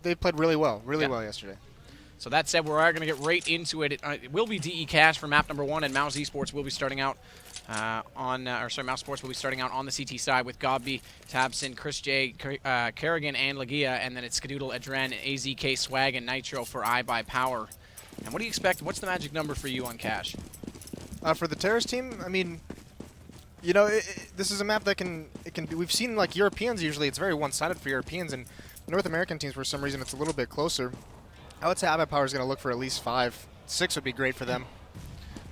They played really well yesterday. So that said, we're going to get right into it. It will be DE Cash for map number 1, and Mousesports will be starting out Mousesports will be starting out on the CT side with Gobby, Tabson, Chris J, Kerrigan, and Lagia, and then it's Skadoodle, Adren, AZK, Swag, and Nitro for iBUYPOWER. And what do you expect? What's the magic number for you on Cash? For the Terrorist team, I mean, this is a map that can be, we've seen like Europeans usually, it's very one-sided for Europeans, and North American teams for some reason it's a little bit closer. I would say iBUYPOWER is going to look for at least 5. 6 would be great for them.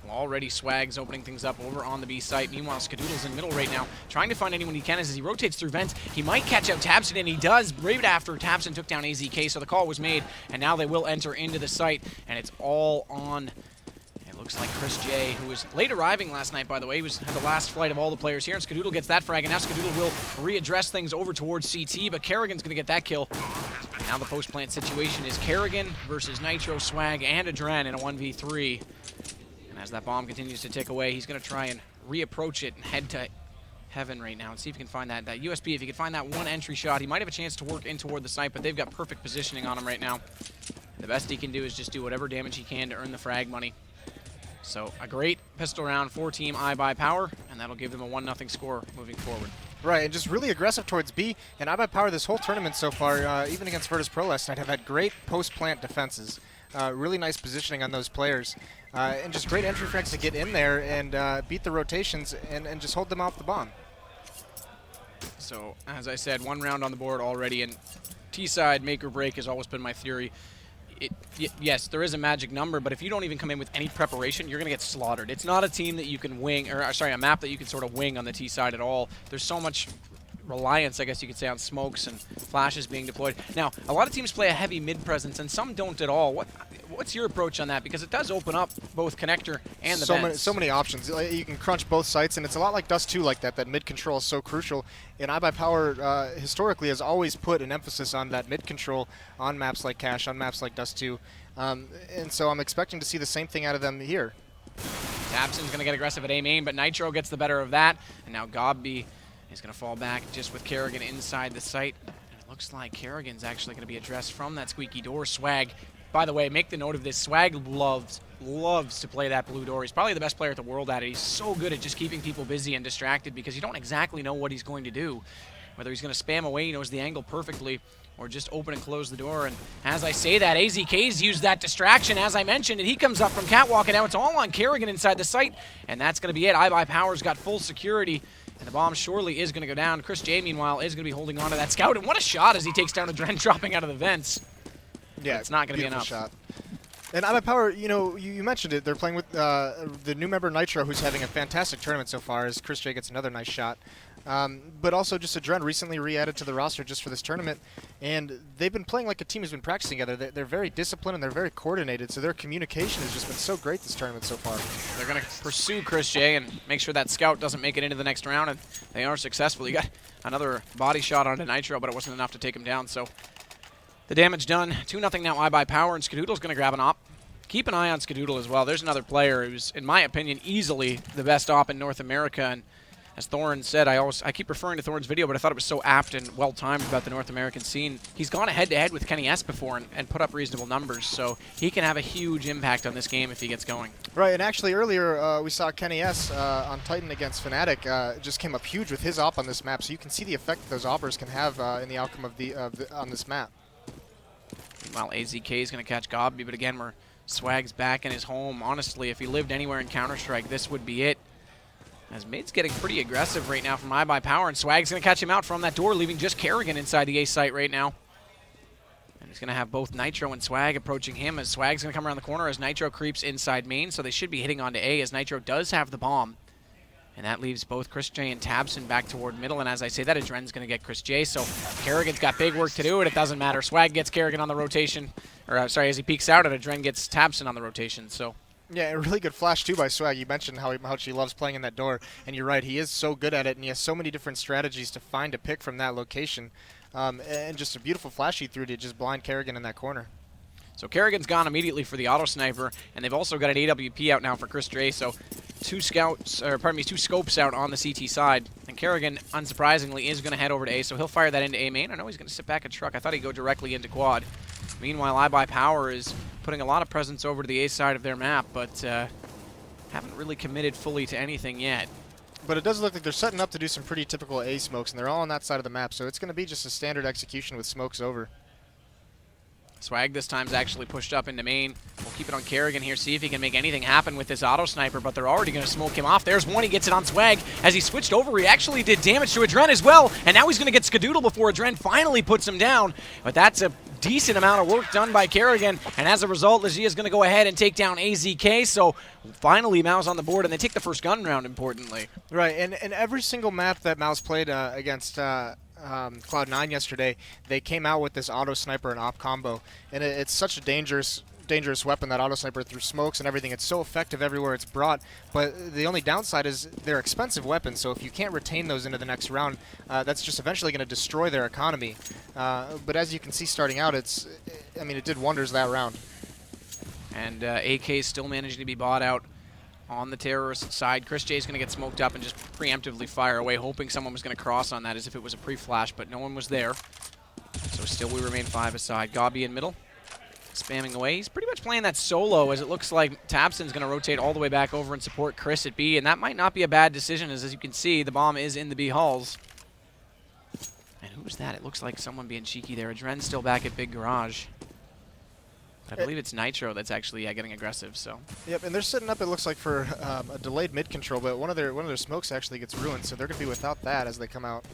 Well, already Swag's opening things up over on the B site. Meanwhile, Skadoodle's in middle right now, trying to find anyone he can as he rotates through vents. He might catch out Tabson, and he does right after Tabson took down AZK, so the call was made, and now they will enter into the site, and it's all on. It looks like Chris J, who was late arriving last night, by the way. He had the last flight of all the players here, and Skadoodle gets that frag, and now Skadoodle will readdress things over towards CT, but Kerrigan's going to get that kill. Now the post-plant situation is Kerrigan versus Nitro, Swag, and Adren in a 1v3. And as that bomb continues to tick away, he's going to try and reapproach it and head to heaven right now and see if he can find that USB. If he can find that one entry shot, he might have a chance to work in toward the site, but they've got perfect positioning on him right now. The best he can do is just do whatever damage he can to earn the frag money. So a great pistol round for Team iBUYPOWER, and that'll give them a 1-0 score moving forward. Right, and just really aggressive towards B. And iBUYPOWER this whole tournament so far, even against Virtus Pro last night, have had great post-plant defenses. Really nice positioning on those players. And just great entry frags to get in there and beat the rotations and just hold them off the bomb. So, as I said, 1 round on the board already, and T-side make or break has always been my theory. Yes, there is a magic number, but if you don't even come in with any preparation, you're going to get slaughtered. It's not a team that you can wing, or sorry, a map that you can sort of wing on the T side at all. There's so much reliance, I guess you could say, on smokes and flashes being deployed. Now, a lot of teams play a heavy mid presence, and some don't at all. What's your approach on that? Because it does open up both connector and the vents. So many options. You can crunch both sites, and it's a lot like Dust 2 like that. That mid control is so crucial. And iBUYPOWER historically has always put an emphasis on that mid control on maps like Cash, on maps like Dust 2. And so I'm expecting to see the same thing out of them here. Tabson's going to get aggressive at A main, but Nitro gets the better of that. And now Gobby is going to fall back just with Kerrigan inside the site. And it looks like Kerrigan's actually going to be addressed from that squeaky door. Swag, by the way, make the note of this. Swag loves to play that blue door. He's probably the best player in the world at it. He's so good at just keeping people busy and distracted because you don't exactly know what he's going to do. Whether he's going to spam away, he knows the angle perfectly, or just open and close the door. And as I say that, AZK's used that distraction, as I mentioned, and he comes up from Catwalk, and now it's all on Kerrigan inside the site, and that's going to be it. iBUYPOWER's got full security, and the bomb surely is going to go down. Chris J, meanwhile, is going to be holding on to that scout, and what a shot as he takes down Adren dropping out of the vents. Yeah, but it's not going to be enough. Shot. And iBUYPOWER, you mentioned it, they're playing with the new member Nitro, who's having a fantastic tournament so far, as Chris J gets another nice shot. But also just Adren recently re-added to the roster just for this tournament, and they've been playing like a team who's been practicing together. They're very disciplined and they're very coordinated, so their communication has just been so great this tournament so far. They're going to pursue Chris J and make sure that scout doesn't make it into the next round, and they are successful. You got another body shot onto Nitro, but it wasn't enough to take him down, so the damage done. 2-0 now iBUYPOWER, and Skadoodle's going to grab an op. Keep an eye on Skadoodle as well. There's another player who's, in my opinion, easily the best op in North America, and as Thorin said, I keep referring to Thorin's video, but I thought it was so apt and well-timed about the North American scene. He's gone head-to-head with Kenny S before and put up reasonable numbers, so he can have a huge impact on this game if he gets going. Right, and actually earlier we saw Kenny S on Titan against Fnatic just came up huge with his op on this map, so you can see the effect that those oppers can have in the outcome of on this map. Meanwhile, AZK is going to catch Gobby, but again, Swag's back in his home. Honestly, if he lived anywhere in Counter-Strike, this would be it. As Mid's getting pretty aggressive right now from iBUYPOWER, and Swag's going to catch him out from that door, leaving just Kerrigan inside the A site right now. And he's going to have both Nitro and Swag approaching him, as Swag's going to come around the corner as Nitro creeps inside main, so they should be hitting onto A, as Nitro does have the bomb. And that leaves both Chris J and Tabson back toward middle, and as I say that, Adren's going to get Chris J, so Kerrigan's got big work to do, and it doesn't matter. Swag gets Kerrigan on the rotation, or sorry, as he peeks out, and Adren gets Tabson on the rotation, so... Yeah, a really good flash, too, by Swag. You mentioned how much he loves playing in that door, and you're right, he is so good at it, and he has so many different strategies to find a pick from that location. And just a beautiful flash he threw to just blind Kerrigan in that corner. So Kerrigan's gone immediately for the auto sniper, and they've also got an AWP out now for Chris J, so two scopes out on the CT side. And Kerrigan, unsurprisingly, is going to head over to A, so he'll fire that into A main. I know he's going to sit back at truck. I thought he'd go directly into quad. Meanwhile, iBUYPOWER is putting a lot of presence over to the A side of their map, but haven't really committed fully to anything yet. But it does look like they're setting up to do some pretty typical A smokes, and they're all on that side of the map, so it's going to be just a standard execution with smokes over. Swag this time's actually pushed up into main. We'll keep it on Kerrigan here, see if he can make anything happen with this auto sniper, but they're already going to smoke him off. There's one, he gets it on Swag. As he switched over, he actually did damage to Adren as well, and now he's going to get Skadoodle before Adren finally puts him down. But that's a decent amount of work done by Kerrigan, and as a result, LAN is going to go ahead and take down AZK, so finally Mouz on the board, and they take the first gun round, importantly. Right, and every single map that Mouz played against Cloud9 yesterday, they came out with this auto sniper and op combo, and it's such a dangerous weapon, that auto sniper, through smokes and everything. It's so effective everywhere it's brought, but the only downside is they're expensive weapons, so if you can't retain those into the next round, that's just eventually going to destroy their economy. But as you can see starting out, it did wonders that round. And AK is still managing to be bought out on the terrorist side. Chris J is going to get smoked up and just preemptively fire away, hoping someone was going to cross on that as if it was a pre-flash, but no one was there. So still we remain 5 aside. Gabi in middle, spamming away. He's pretty much playing that solo, as it looks like Tabson's going to rotate all the way back over and support Chris at B, and that might not be a bad decision, as you can see, the bomb is in the B halls. And who's that? It looks like someone being cheeky there. Adren's still back at Big Garage. I believe it's Nitro that's actually getting aggressive. So. Yep, and they're setting up, it looks like, for a delayed mid control, but one of their smokes actually gets ruined, so they're going to be without that as they come out.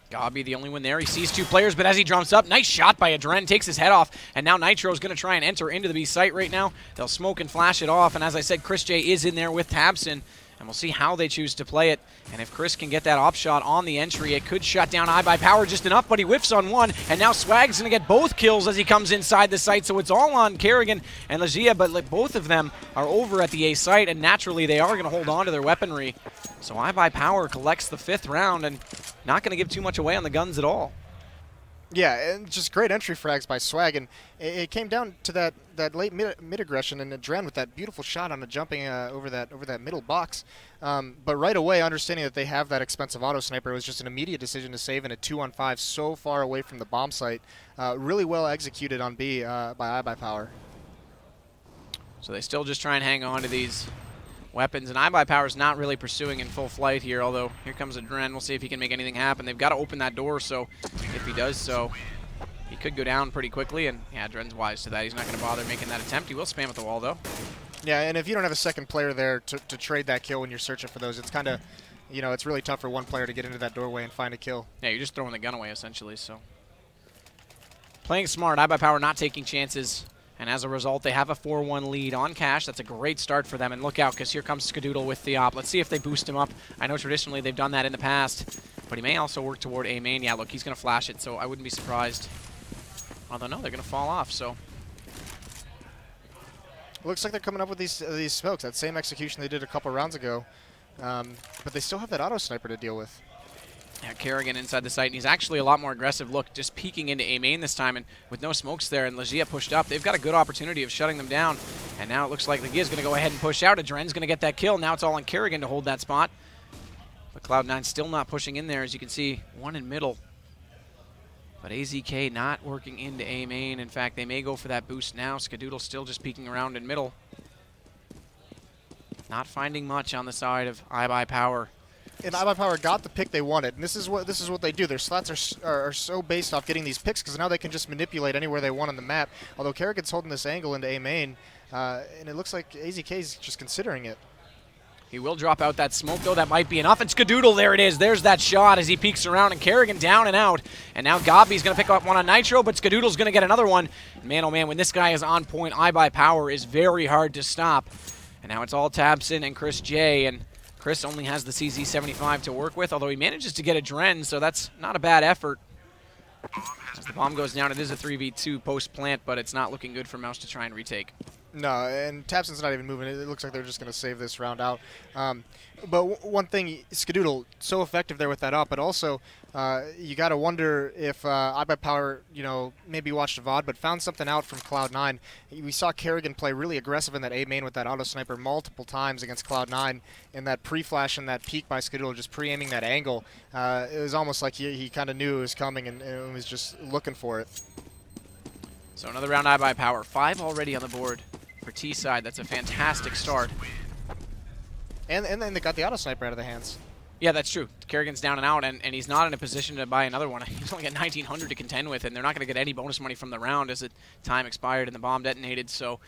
Gabi the only one there. He sees 2 players, but as he jumps up, nice shot by Adren, takes his head off, and now Nitro's going to try and enter into the B site right now. They'll smoke and flash it off, and as I said, Chris J is in there with Tabson, and we'll see how they choose to play it. And if Chris can get that op shot on the entry, it could shut down iBUYPOWER just enough, but he whiffs on one, and now Swag's going to get both kills as he comes inside the site, so it's all on Kerrigan and LAN, but like, both of them are over at the A site, and naturally they are going to hold on to their weaponry. So iBUYPOWER collects the 5th round, and not going to give too much away on the guns at all. Yeah, and just great entry frags by Swag, and it came down to that late mid aggression, and Adren with that beautiful shot on the jumping over that middle box. But right away, understanding that they have that expensive auto sniper, it was just an immediate decision to save in a 2-on-5 so far away from the bomb site. Really well executed on B by iBUYPOWER. So they still just try and hang on to these weapons, and iBUYPOWER's not really pursuing in full flight here, although here comes Adren. We'll see if he can make anything happen. They've got to open that door, so if he does so, he could go down pretty quickly, and yeah, Adren's wise to that. He's not going to bother making that attempt. He will spam at the wall, though. Yeah, and if you don't have a second player there to trade that kill when you're searching for those, it's kind of, it's really tough for one player to get into that doorway and find a kill. Yeah, you're just throwing the gun away, essentially, so. Playing smart, iBUYPOWER not taking chances. And as a result, they have a 4-1 lead on Cash. That's a great start for them. And look out, because here comes Skadoodle with the op. Let's see if they boost him up. I know traditionally they've done that in the past, but he may also work toward A main. Yeah, look, he's going to flash it, so I wouldn't be surprised. Although, no, they're going to fall off, so. Looks like they're coming up with these smokes. That same execution they did a couple rounds ago. But they still have that auto sniper to deal with. Yeah, Kerrigan inside the site, and he's actually a lot more aggressive. Look, just peeking into A main this time, and with no smokes there, and LAN pushed up, they've got a good opportunity of shutting them down. And now it looks like LAN is going to go ahead and push out. Adren's going to get that kill. Now it's all on Kerrigan to hold that spot. But Cloud9 still not pushing in there, as you can see, one in middle. But AZK not working into A main. In fact, they may go for that boost now. Skadoodle still just peeking around in middle. Not finding much on the side of iBUYPOWER. And iBUYPOWER got the pick they wanted, and this is what they do. Their slots are so based off getting these picks, because now they can just manipulate anywhere they want on the map. Although Kerrigan's holding this angle into A main, and it looks like AZK's just considering it. He will drop out that smoke, though. That might be enough. And Skadoodle, there it is. There's that shot as he peeks around, and Kerrigan down and out. And now Gabi's going to pick up one on Nitro, but Skadoodle's going to get another one. Man, oh man, when this guy is on point, iBUYPOWER is very hard to stop. And now it's all Tabson and Chris J, and Chris only has the CZ75 to work with, although he manages to get a Dren, so that's not a bad effort. As the bomb goes down, it is a 3v2 post-plant, but it's not looking good for Mouz to try and retake. No, and Tabson's not even moving. It looks like they're just going to save this round out. But one thing, Skadoodle, so effective there with that up, but also you got to wonder if iBUYPOWER, maybe watched a VOD, but found something out from Cloud9. We saw Kerrigan play really aggressive in that A main with that auto sniper multiple times against Cloud9, and that pre-flash and that peek by Skadoodle, just pre-aiming that angle. It was almost like he kind of knew it was coming and was just looking for it. So another round iBUYPOWER. 5 already on the board for T side. That's a fantastic start. And then they got the auto sniper out of the hands. Yeah, that's true. Kerrigan's down and out, and he's not in a position to buy another one. He's only got 1,900 to contend with, and they're not going to get any bonus money from the round as the time expired and the bomb detonated. So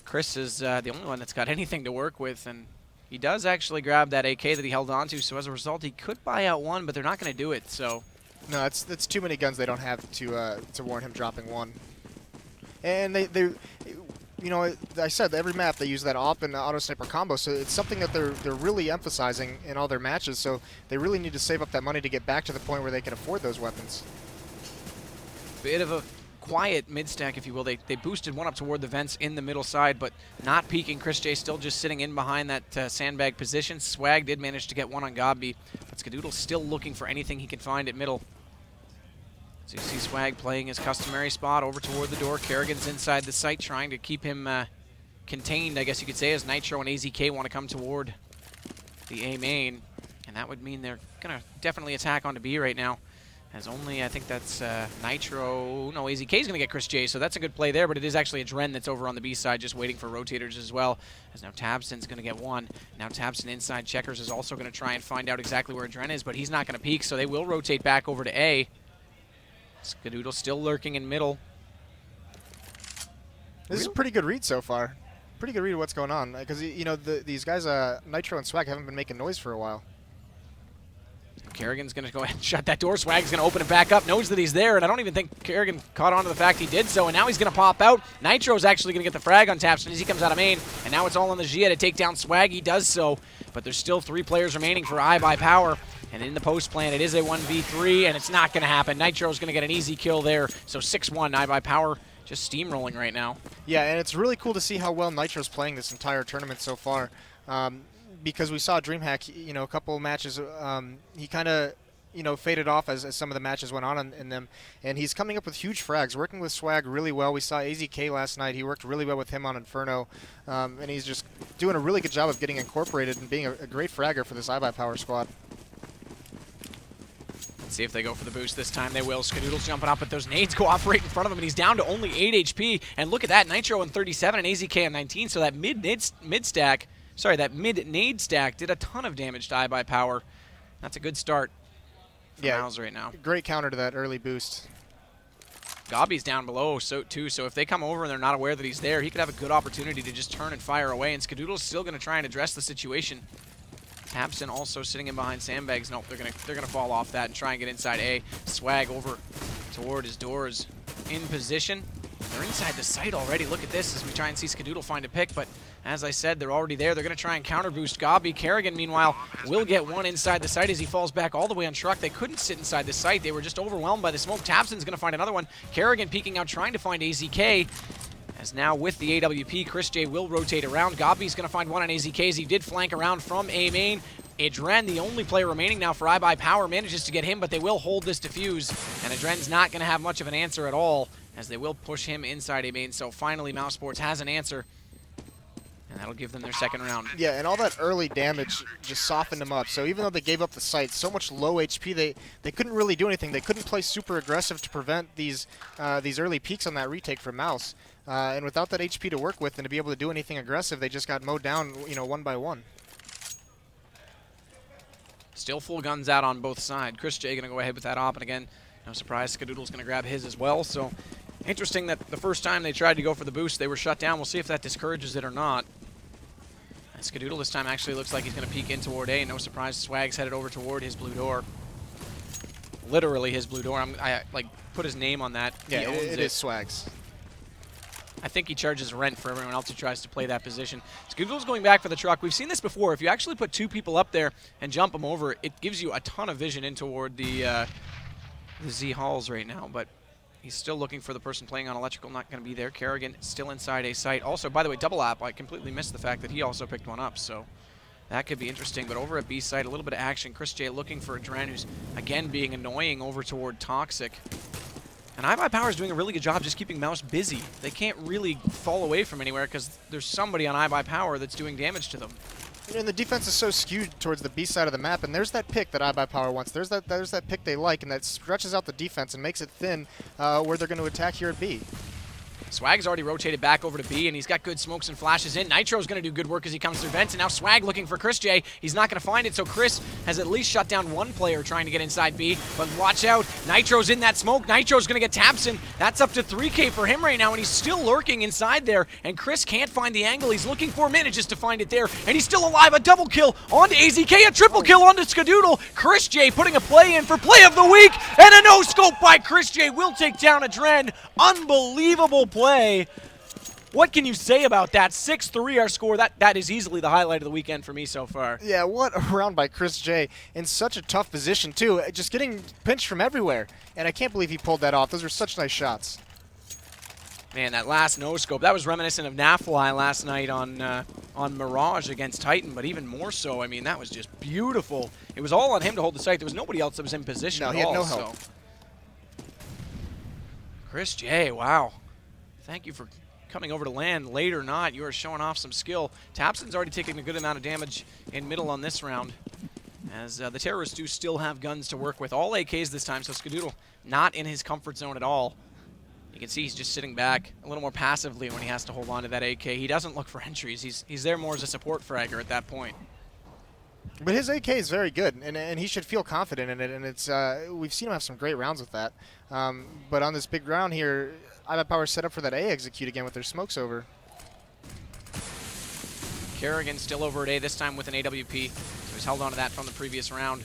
Chris is the only one that's got anything to work with, and he does actually grab that AK that he held on to. So as a result, he could buy out one, but they're not going to do it. So no, it's too many guns they don't have to warrant him dropping one. And they I said every map they use that AWP and auto sniper combo, so it's something that they're really emphasizing in all their matches. So they really need to save up that money to get back to the point where they can afford those weapons. Bit of a quiet mid stack, if you will. They boosted one up toward the vents in the middle side, but not peeking. Chris J still just sitting in behind that sandbag position. Swag did manage to get one on Gobby, but Skadoodle's still looking for anything he can find at middle. So you see Swag playing his customary spot over toward the door. Kerrigan's inside the site trying to keep him contained, I guess you could say, as Nitro and AZK want to come toward the A main. And that would mean they're going to definitely attack onto B right now. As only, I think that's Nitro. No, AZK is going to get Chris J, so that's a good play there, but it is actually a Dren that's over on the B side just waiting for rotators as well. As now Tabson's going to get one. Now Tabson inside. Checkers is also going to try and find out exactly where Dren is, but he's not going to peek, so they will rotate back over to A. Skadoodle still lurking in middle. This is a pretty good read so far. Pretty good read of what's going on. Because, these guys, Nitro and Swag, haven't been making noise for a while. Kerrigan's going to go ahead and shut that door. Swag's going to open it back up, knows that he's there, and I don't even think Kerrigan caught on to the fact he did so, and now he's going to pop out. Nitro's actually going to get the frag on Tabson as he comes out of main, and now it's all on the Gia to take down Swag. He does so, but there's still 3 players remaining for iBUYPOWER. And in the post plan, it is a 1v3, and it's not going to happen. Nitro's going to get an easy kill there. So 6-1, iBUYPOWER just steamrolling right now. Yeah, and it's really cool to see how well Nitro's playing this entire tournament so far. Because we saw DreamHack, a couple of matches, he kind of, faded off as some of the matches went on in them. And he's coming up with huge frags, working with Swag really well. We saw AZK last night. He worked really well with him on Inferno. And he's just doing a really good job of getting incorporated and being a great fragger for this iBUYPOWER squad. Let's see if they go for the boost this time. They will. Skadoodle's jumping up, but those nades go off right in front of him, and he's down to only 8 HP. And look at that, Nitro on 37 and AZK on 19. So that mid-nade stack did a ton of damage to iBUYPOWER. That's a good start for Mouz right now. Great counter to that early boost. Gobby's down below too, so if they come over and they're not aware that he's there, he could have a good opportunity to just turn and fire away, and Skadoodle's still going to try and address the situation. Tabson also sitting in behind sandbags. Nope, they're gonna fall off that and try and get inside A. Swag over toward his doors in position. They're inside the site already. Look at this as we try and see Skadoodle find a pick, but as I said, they're already there. They're gonna try and counter boost Gobby. Kerrigan, meanwhile, will get one inside the site as he falls back all the way on truck. They couldn't sit inside the site. They were just overwhelmed by the smoke. Tabson's gonna find another one. Kerrigan peeking out, trying to find AZK. As now with the AWP, Chris J will rotate around. Gobby's going to find one on AZK as he did flank around from A main. Adren, the only player remaining now for iBUYPOWER, manages to get him, but they will hold this defuse. And Adren's not going to have much of an answer at all as they will push him inside A main. So finally, Mousesports has an answer. And that'll give them their second round. Yeah, and all that early damage just softened them up. So even though they gave up the site, so much low HP, they couldn't really do anything. They couldn't play super aggressive to prevent these early peaks on that retake from Mouz. And without that HP to work with and to be able to do anything aggressive, they just got mowed down, one by one. Still full guns out on both sides. Chris J going to go ahead with that op, and again, no surprise, Skadoodle's going to grab his as well. So interesting that the first time they tried to go for the boost, they were shut down. We'll see if that discourages it or not. And Skadoodle this time actually looks like he's going to peek in toward A. No surprise, Swag's headed over toward his blue door. Literally his blue door. I put his name on that. Yeah, it is Swag's. I think he charges rent for everyone else who tries to play that position. Skadoodle's going back for the truck. We've seen this before. If you actually put 2 people up there and jump them over, it gives you a ton of vision in toward the Z halls right now. But He's still looking for the person playing on electrical, not going to be there. Kerrigan still inside a site. Also, by the way, double app, I completely missed the fact that he also picked one up, so that could be interesting. But over at B site, a little bit of action. Chris J looking for a Dren, who's, again, being annoying over toward Toxic. And iBUYPOWER is doing a really good job just keeping Mouz busy. They can't really fall away from anywhere because there's somebody on iBUYPOWER that's doing damage to them. And the defense is so skewed towards the B side of the map, and there's that pick that iBUYPOWER wants. There's that pick they like, and that stretches out the defense and makes it thin where they're going to attack here at B. Swag's already rotated back over to B, and he's got good smokes and flashes in. Nitro's going to do good work as he comes through vents, and now Swag looking for Chris J. He's not going to find it, so Chris has at least shut down one player trying to get inside B. But watch out, Nitro's in that smoke. Nitro's going to get Tapson. That's up to 3K for him right now, and he's still lurking inside there, and Chris can't find the angle he's looking for, manages to find it there, and he's still alive. A double kill onto AZK, a triple kill onto Skadoodle. Chris J putting a play in for play of the week, and a no-scope by Chris J will take down a Dren. Unbelievable play. What can you say about that? 6-3 our score. That is easily the highlight of the weekend for me so far. Yeah, what a round by Chris J. In such a tough position, too. Just getting pinched from everywhere. And I can't believe he pulled that off. Those are such nice shots. Man, that last no-scope, that was reminiscent of Nafly last night on Mirage against Titan, but even more so. I mean, that was just beautiful. It was all on him to hold the site. There was nobody else that was in position at all. No, he had no help. So. Chris J, wow. Thank you for coming over to LAN late or not. You are showing off some skill. Tapson's already taking a good amount of damage in middle on this round, as the terrorists do still have guns to work with. All AKs this time, so Skadoodle not in his comfort zone at all. You can see he's just sitting back a little more passively when he has to hold on to that AK. He doesn't look for entries. He's there more as a support fragger at that point. But his AK is very good, and he should feel confident in it. And it's we've seen him have some great rounds with that. But on this big round here, iBUYPOWER set up for that A execute again with their smokes over. Kerrigan still over at A, this time with an AWP. So he's held on to that from the previous round.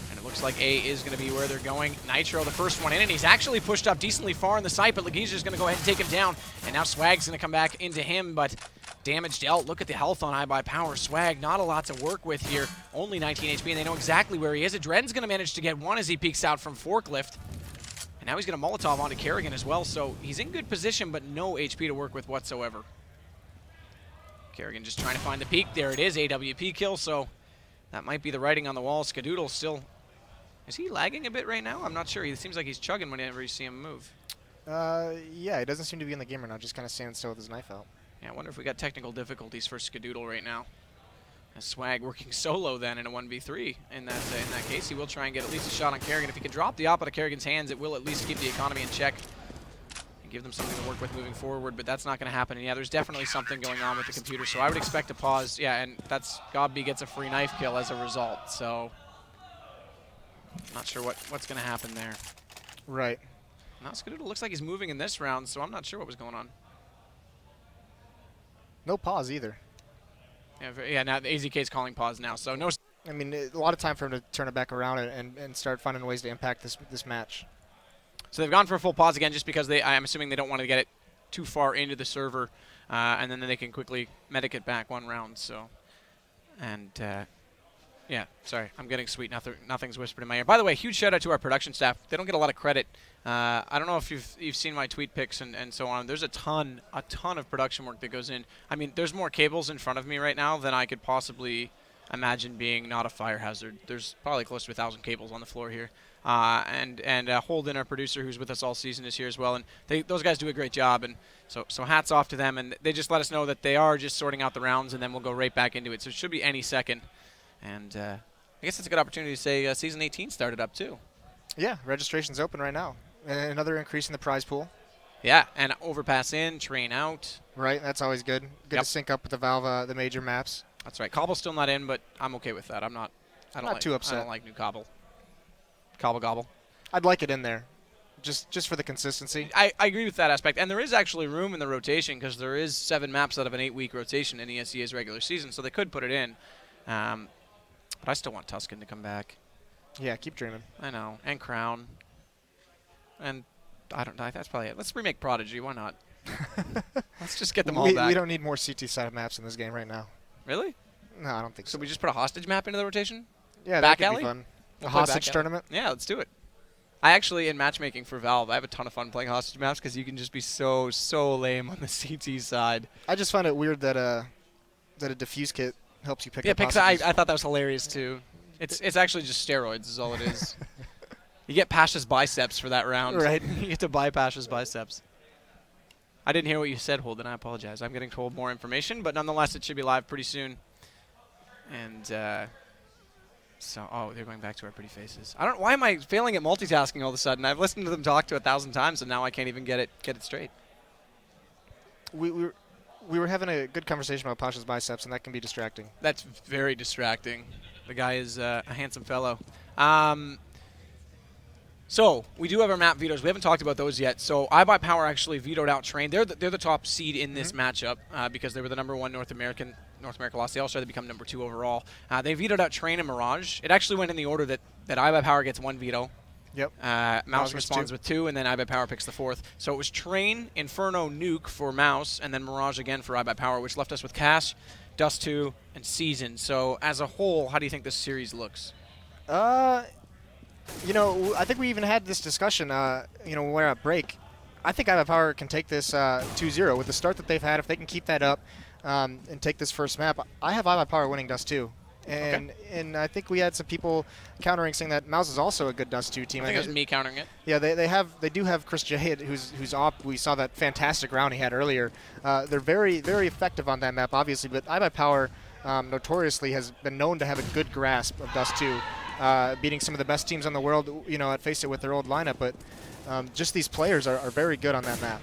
And it looks like A is going to be where they're going. Nitro, the first one in, and he's actually pushed up decently far in the site, but Legisia's going to go ahead and take him down. And now Swag's going to come back into him, but damage dealt. Look at the health on iBUYPOWER. Swag, not a lot to work with here. Only 19 HP, and they know exactly where he is. Dren's going to manage to get one as he peeks out from Forklift. And now he's going to Molotov onto Kerrigan as well, so he's in good position, but no HP to work with whatsoever. Kerrigan just trying to find the peak. There it is, AWP kill, so that might be the writing on the wall. Skadoodle still... Is he lagging a bit right now? I'm not sure. It seems like he's chugging whenever you see him move. Yeah, he doesn't seem to be in the game right now, just kind of standing still with his knife out. Yeah, I wonder if we got technical difficulties for Skadoodle right now. Swag working solo then in a 1v3. In that case, he will try and get at least a shot on Kerrigan. If he can drop the op out of Kerrigan's hands, it will at least keep the economy in check and give them something to work with moving forward, but that's not going to happen. And yeah, there's definitely something going on with the computer, so I would expect a pause. Yeah, and that's Godby gets a free knife kill as a result, so not sure what's going to happen there. Right. Now Skadoodle looks like he's moving in this round, so I'm not sure what was going on. No pause either. Yeah, now the AZK is calling pause now, so no... I mean, a lot of time for him to turn it back around and start finding ways to impact this match. So they've gone for a full pause again just because I'm assuming they don't want to get it too far into the server, and then they can quickly medic it back one round, so... And, yeah, sorry, I'm getting sweet. Nothing's whispered in my ear. By the way, huge shout out to our production staff. They don't get a lot of credit. I don't know if you've seen my tweet pics and so on. There's a ton of production work that goes in. I mean, there's more cables in front of me right now than I could possibly imagine being not a fire hazard. There's probably close to 1,000 cables on the floor here. And Holden, our producer, who's with us all season, is here as well. And those guys do a great job. And so hats off to them. And they just let us know that they are just sorting out the rounds, and then we'll go right back into it. So it should be any second. And I guess it's a good opportunity to say Season 18 started up, too. Yeah, registration's open right now. And another increase in the prize pool. Yeah, and overpass in, train out. Right, that's always good. Good to sync up with the Valve, the major maps. That's right. Cobble's still not in, but I'm okay with that. I don't like, too upset. I don't like new Cobble. Cobble gobble. I'd like it in there, just for the consistency. I agree with that aspect. And there is actually room in the rotation because there is 7 maps out of an 8-week rotation in ESEA's regular season, so they could put it in. But I still want Tuscan to come back. Yeah, keep dreaming. I know. And Crown. And I don't know. That's probably it. Let's remake Prodigy. Why not? Let's just get them all back. We don't need more CT side maps in this game right now. Really? No, I don't think so. So we just put a hostage map into the rotation? Yeah, back that could alley? be fun. A hostage tournament? Yeah, let's do it. I actually, in matchmaking for Valve, I have a ton of fun playing hostage maps because you can just be so lame on the CT side. I just find it weird that a diffuse kit helps you pick up I hostages. thought that was hilarious too. It's actually just steroids is all it is. You get Pasha's biceps for that round. Right. You get to buy Pasha's biceps. I didn't hear what you said, Holden. I apologize. I'm getting told more information, but nonetheless, it should be live pretty soon. And oh, they're going back to our pretty faces. Why am I failing at multitasking all of a sudden? I've listened to them talk to 1,000 times, and now I can't even get it straight. We were having a good conversation about Pasha's biceps, and that can be distracting. That's very distracting. The guy is a handsome fellow. So we do have our map vetoes. We haven't talked about those yet. So iBUYPOWER actually vetoed out Train. They're the top seed in this matchup because they were the #1 North America lost. They also had to become #2 overall. They vetoed out Train and Mirage. It actually went in the order that iBUYPOWER gets 1 veto. Yep. Mouz responds with 2, and then iBUYPOWER picks the 4th. So it was Train, Inferno, Nuke for Mouz, and then Mirage again for iBUYPOWER, which left us with Cash, Dust2, and Season. So as a whole, how do you think this series looks? You know, I think we even had this discussion, you know, when we're at break. I think iBUYPOWER can take this 2-0 with the start that they've had. If they can keep that up and take this first map, I have iBUYPOWER winning Dust2. And I think we had some people countering saying that Mouz is also a good Dust2 team. I think it was me countering it. Yeah, they do have Chris J, who's op. We saw that fantastic round he had earlier. They're very effective on that map, obviously. But iBUYPOWER notoriously has been known to have a good grasp of Dust2. Beating some of the best teams in the world, you know, at Face It with their old lineup, but just these players are very good on that map.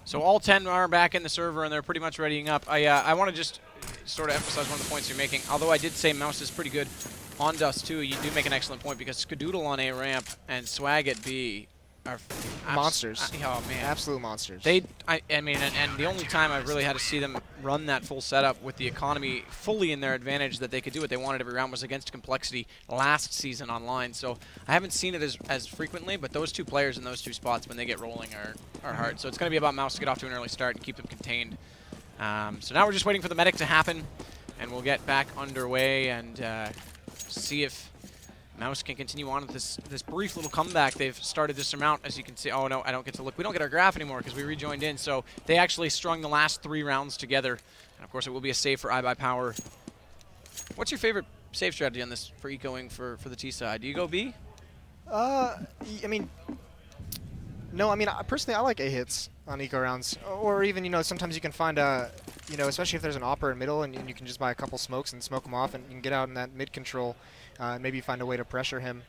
So all 10 are back in the server, and they're pretty much readying up. I want to just sort of emphasize one of the points you're making. Although I did say Mouz is pretty good on Dust2, you do make an excellent point because Skadoodle on A ramp and Swag at B are monsters. Oh man, absolute monsters. I mean, and the only time I've really had to see them run that full setup with the economy fully in their advantage that they could do what they wanted every round was against Complexity last season online. So I haven't seen it as frequently, but those two players in those two spots when they get rolling are hard. So it's going to be about Mouz to get off to an early start and keep them contained. So now we're just waiting for the medic to happen, and we'll get back underway and see if Mouz can continue on with this brief little comeback. They've started to surmount, as you can see. Oh, no, I don't get to look. We don't get our graph anymore because we rejoined in. So they actually strung the last 3 rounds together. And, of course, it will be a save for iBUYPOWER. What's your favorite save strategy on this for ecoing for the T side? Do you go B? I mean, no, I mean, personally, I like A hits on eco rounds. Or even, you know, sometimes you can find you know, especially if there's an opper in middle and you can just buy a couple smokes and smoke them off and you can get out in that mid control. Maybe find a way to pressure him,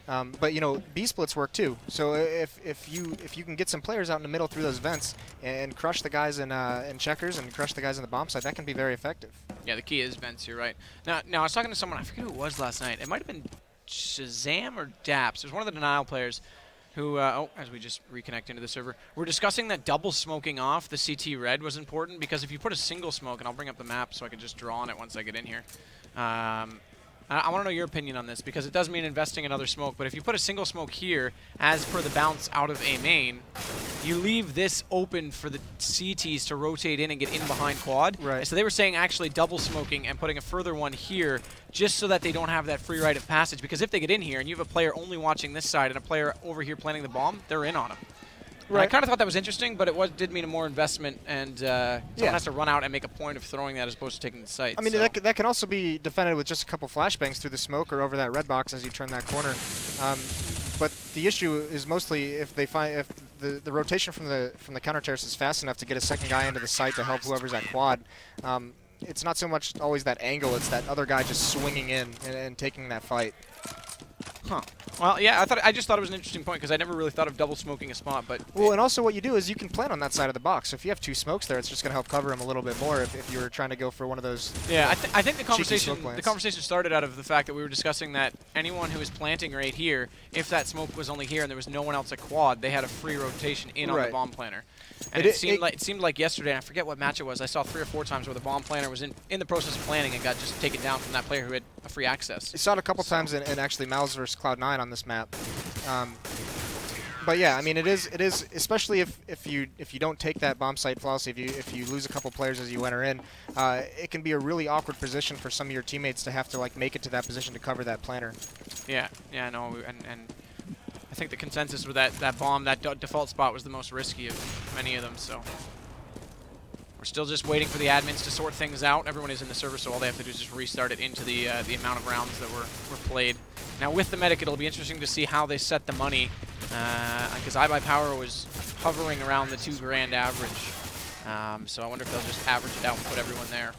but you know B splits work too. So if you can get some players out in the middle through those vents and crush the guys in checkers and crush the guys in the bomb side, that can be very effective. Yeah, the key is vents. You're right. Now I was talking to someone. I forget who it was last night. It might have been Shazam or Daps. It was one of the Denial players who, as we just reconnect into the server, we're discussing that double smoking off the CT red was important because if you put a single smoke, and I'll bring up the map so I can just draw on it once I get in here. I want to know your opinion on this because it does mean investing another smoke, but if you put a single smoke here, as per the bounce out of A main, you leave this open for the CTs to rotate in and get in behind quad. Right. And so they were saying actually double smoking and putting a further one here just so that they don't have that free rite of passage, because if they get in here and you have a player only watching this side and a player over here planting the bomb, they're in on them. Right. I kind of thought that was interesting, but it did mean a more investment, and someone has to run out and make a point of throwing that as opposed to taking the site. I mean, that can also be defended with just a couple flashbangs through the smoke or over that red box as you turn that corner. But the issue is mostly if the rotation from the counter terrace is fast enough to get a second guy into the site to help whoever's at quad. It's not so much always that angle; it's that other guy just swinging in and taking that fight. Huh. Well, yeah, I just thought it was an interesting point because I never really thought of double smoking a spot, but... Well, and also what you do is you can plant on that side of the box. So if you have 2 smokes there, it's just going to help cover him a little bit more if you were trying to go for one of those. Yeah, I think the conversation started out of the fact that we were discussing that anyone who was planting right here, if that smoke was only here and there was no one else at quad, they had a free rotation in on the bomb planter. And it seemed like yesterday, and I forget what match it was, I saw 3 or 4 times where the bomb planter was in the process of planning and got just taken down from that player who had a free access. I saw it a couple times in actually Mouz versus Cloud9 on this map. But yeah, I mean it is especially if you don't take that bomb site flawlessly, if you lose a couple players as you enter in, it can be a really awkward position for some of your teammates to have to like make it to that position to cover that planter. Yeah, no, and I think the consensus with that bomb, that default spot was the most risky of many of them, so. We're still just waiting for the admins to sort things out. Everyone is in the server, so all they have to do is just restart it into the amount of rounds that were played. Now with the medic, it'll be interesting to see how they set the money, because iBUYPOWER was hovering around the $2,000 average. So I wonder if they'll just average it out and put everyone there.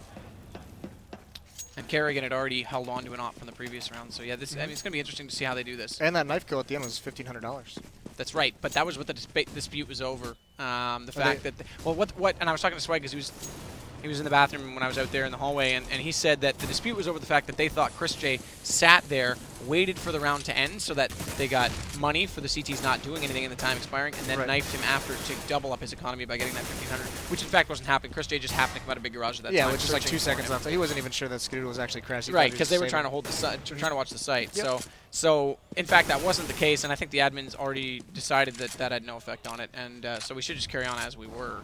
And Kerrigan had already held on to an op from the previous round, so yeah, this I mean, it's gonna be interesting to see how they do this. And that knife kill at the end was $1,500. That's right, but that was what the dispute was over. The fact that, well, what, and I was talking to Swag because he was in the bathroom when I was out there in the hallway, and he said that the dispute was over the fact that they thought Chris J sat there, waited for the round to end so that they got money for the CTs not doing anything in the time expiring, and then knifed him after to double up his economy by getting that 1,500, which in fact wasn't happening. Chris J just happened to come out of big garage at that time. Yeah, which is like 2 seconds left. He wasn't even sure that Skadoodle was actually crashing. Right, because they were trying to hold the site, trying to watch the site. Yep. So in fact that wasn't the case, and I think the admins already decided that that had no effect on it, and so we should just carry on as we were,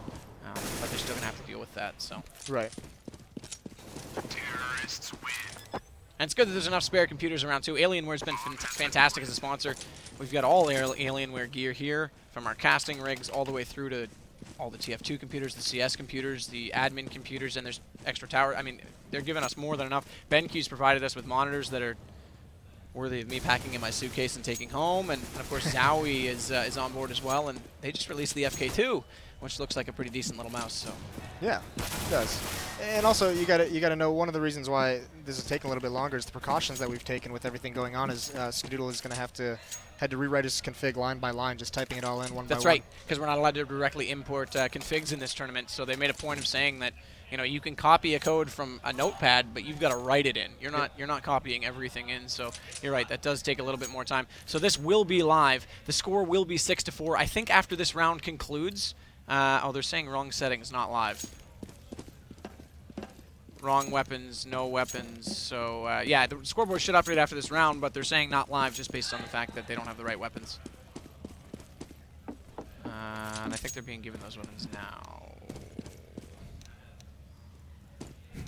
but they're still gonna have to deal with that. So. Right. Terrorists win. And it's good that there's enough spare computers around too. Alienware's been fantastic as a sponsor. We've got all Alienware gear here, from our casting rigs all the way through to all the TF2 computers, the CS computers, the admin computers, and there's extra tower. I mean, they're giving us more than enough. BenQ's provided us with monitors that are worthy of me packing in my suitcase and taking home, and of course Zowie is on board as well, and they just released the FK2, which looks like a pretty decent little mouse. So. Yeah, it does. And also, you gotta know one of the reasons why this is taking a little bit longer is the precautions that we've taken with everything going on. Is Skadoodle is gonna had to rewrite his config line by line, just typing it all in one by one. That's right, because we're not allowed to directly import configs in this tournament. So they made a point of saying that you can copy a code from a notepad, but you've got to write it in. You're not copying everything in. So you're right, that does take a little bit more time. So this will be live. The score will be 6-4. I think after this round concludes. Oh, they're saying wrong settings, not live. Wrong weapons, no weapons. So, yeah, the scoreboard should update after this round, but they're saying not live just based on the fact that they don't have the right weapons. And I think they're being given those weapons now.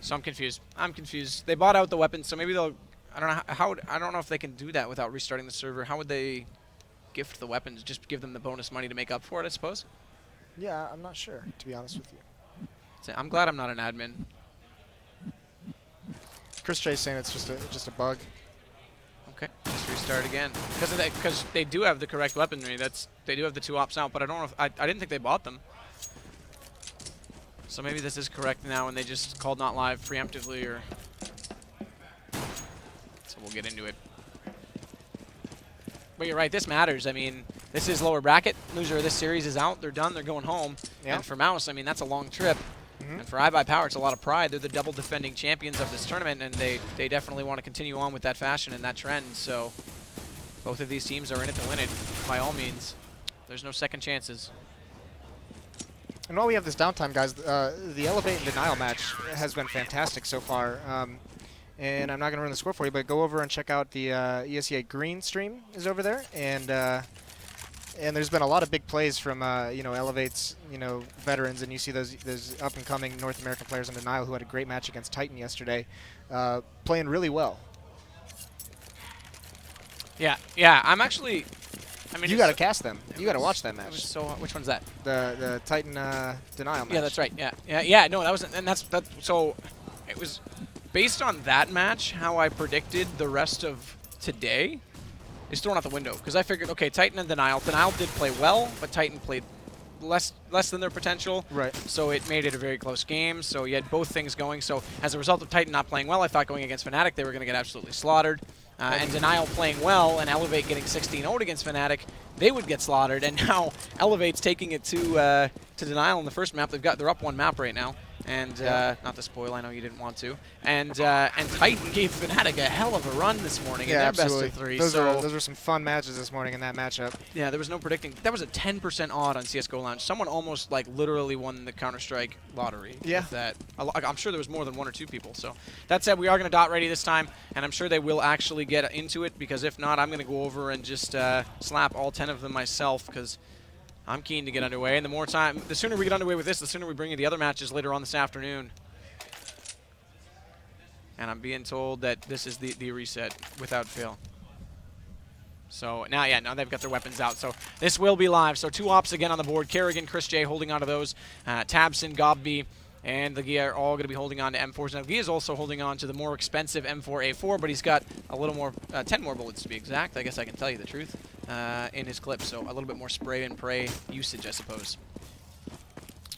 So I'm confused. I'm confused. They bought out the weapons, so maybe they'll... I don't know I don't know if they can do that without restarting the server. How would they gift the weapons? Just give them the bonus money to make up for it, I suppose? Yeah, I'm not sure, to be honest with you. So I'm glad I'm not an admin. Chris J's saying it's just a bug. Okay, just restart again. Because they do have the correct weaponry. They do have the 2 ops out, but I don't know if I didn't think they bought them. So maybe this is correct now, and they just called not live preemptively, or so we'll get into it. But you're right, this matters. I mean, this is lower bracket. Loser of this series is out. They're done. They're going home. Yeah. And for Mouz, I mean, that's a long trip. And for iBUYPOWER, it's a lot of pride. They're the double defending champions of this tournament, and they definitely want to continue on with that fashion and that trend. So both of these teams are in it to win it, by all means. There's no second chances. And while we have this downtime, guys, the Elevate and Denial match has been fantastic so far. And I'm not going to run the score for you, but go over and check out the ESEA Green stream is over there. And there's been a lot of big plays from Elevate's veterans, and you see those up and coming North American players in Denial who had a great match against Titan yesterday, playing really well. Yeah. I'm actually. I mean, you got to cast them. You got to watch that match. So which one's that? The Titan Denial match. Yeah, that's right. Yeah. No, that was, and that's that. So it was based on that match. How I predicted the rest of today is thrown out the window, because I figured, okay, Titan and Denial. Denial did play well, but Titan played less than their potential. Right. So it made it a very close game. So you had both things going. So as a result of Titan not playing well, I thought going against Fnatic they were going to get absolutely slaughtered. And Denial playing well and Elevate getting 16-0 against Fnatic, they would get slaughtered. And now Elevate's taking it to Denial in the first map. They're up 1 map right now. And not to spoil, I know you didn't want to. And Titan gave Fnatic a hell of a run this morning in their absolutely. best of 3. Those were some fun matches this morning in that matchup. Yeah, there was no predicting. That was a 10% odd on CSGO Lounge. Someone almost literally won the Counter-Strike lottery. Yeah. With that. I'm sure there was more than 1 or 2 people. So that said, we are going to dot ready this time, and I'm sure they will actually get into it, because if not, I'm going to go over and just slap all 10 of them myself, because I'm keen to get underway, and the sooner we get underway with this, the sooner we bring you the other matches later on this afternoon. And I'm being told that this is the reset without fail. So now, yeah, now they've got their weapons out. So this will be live. So 2 ops again on the board. Kerrigan, Chris J holding on to those. Tabson, Gobby, and the Gia are all going to be holding on to M4s. Now, Gia is also holding on to the more expensive M4A4, but he's got a little more, 10 more bullets to be exact. I guess I can tell you the truth in his clip. So a little bit more spray and pray usage, I suppose.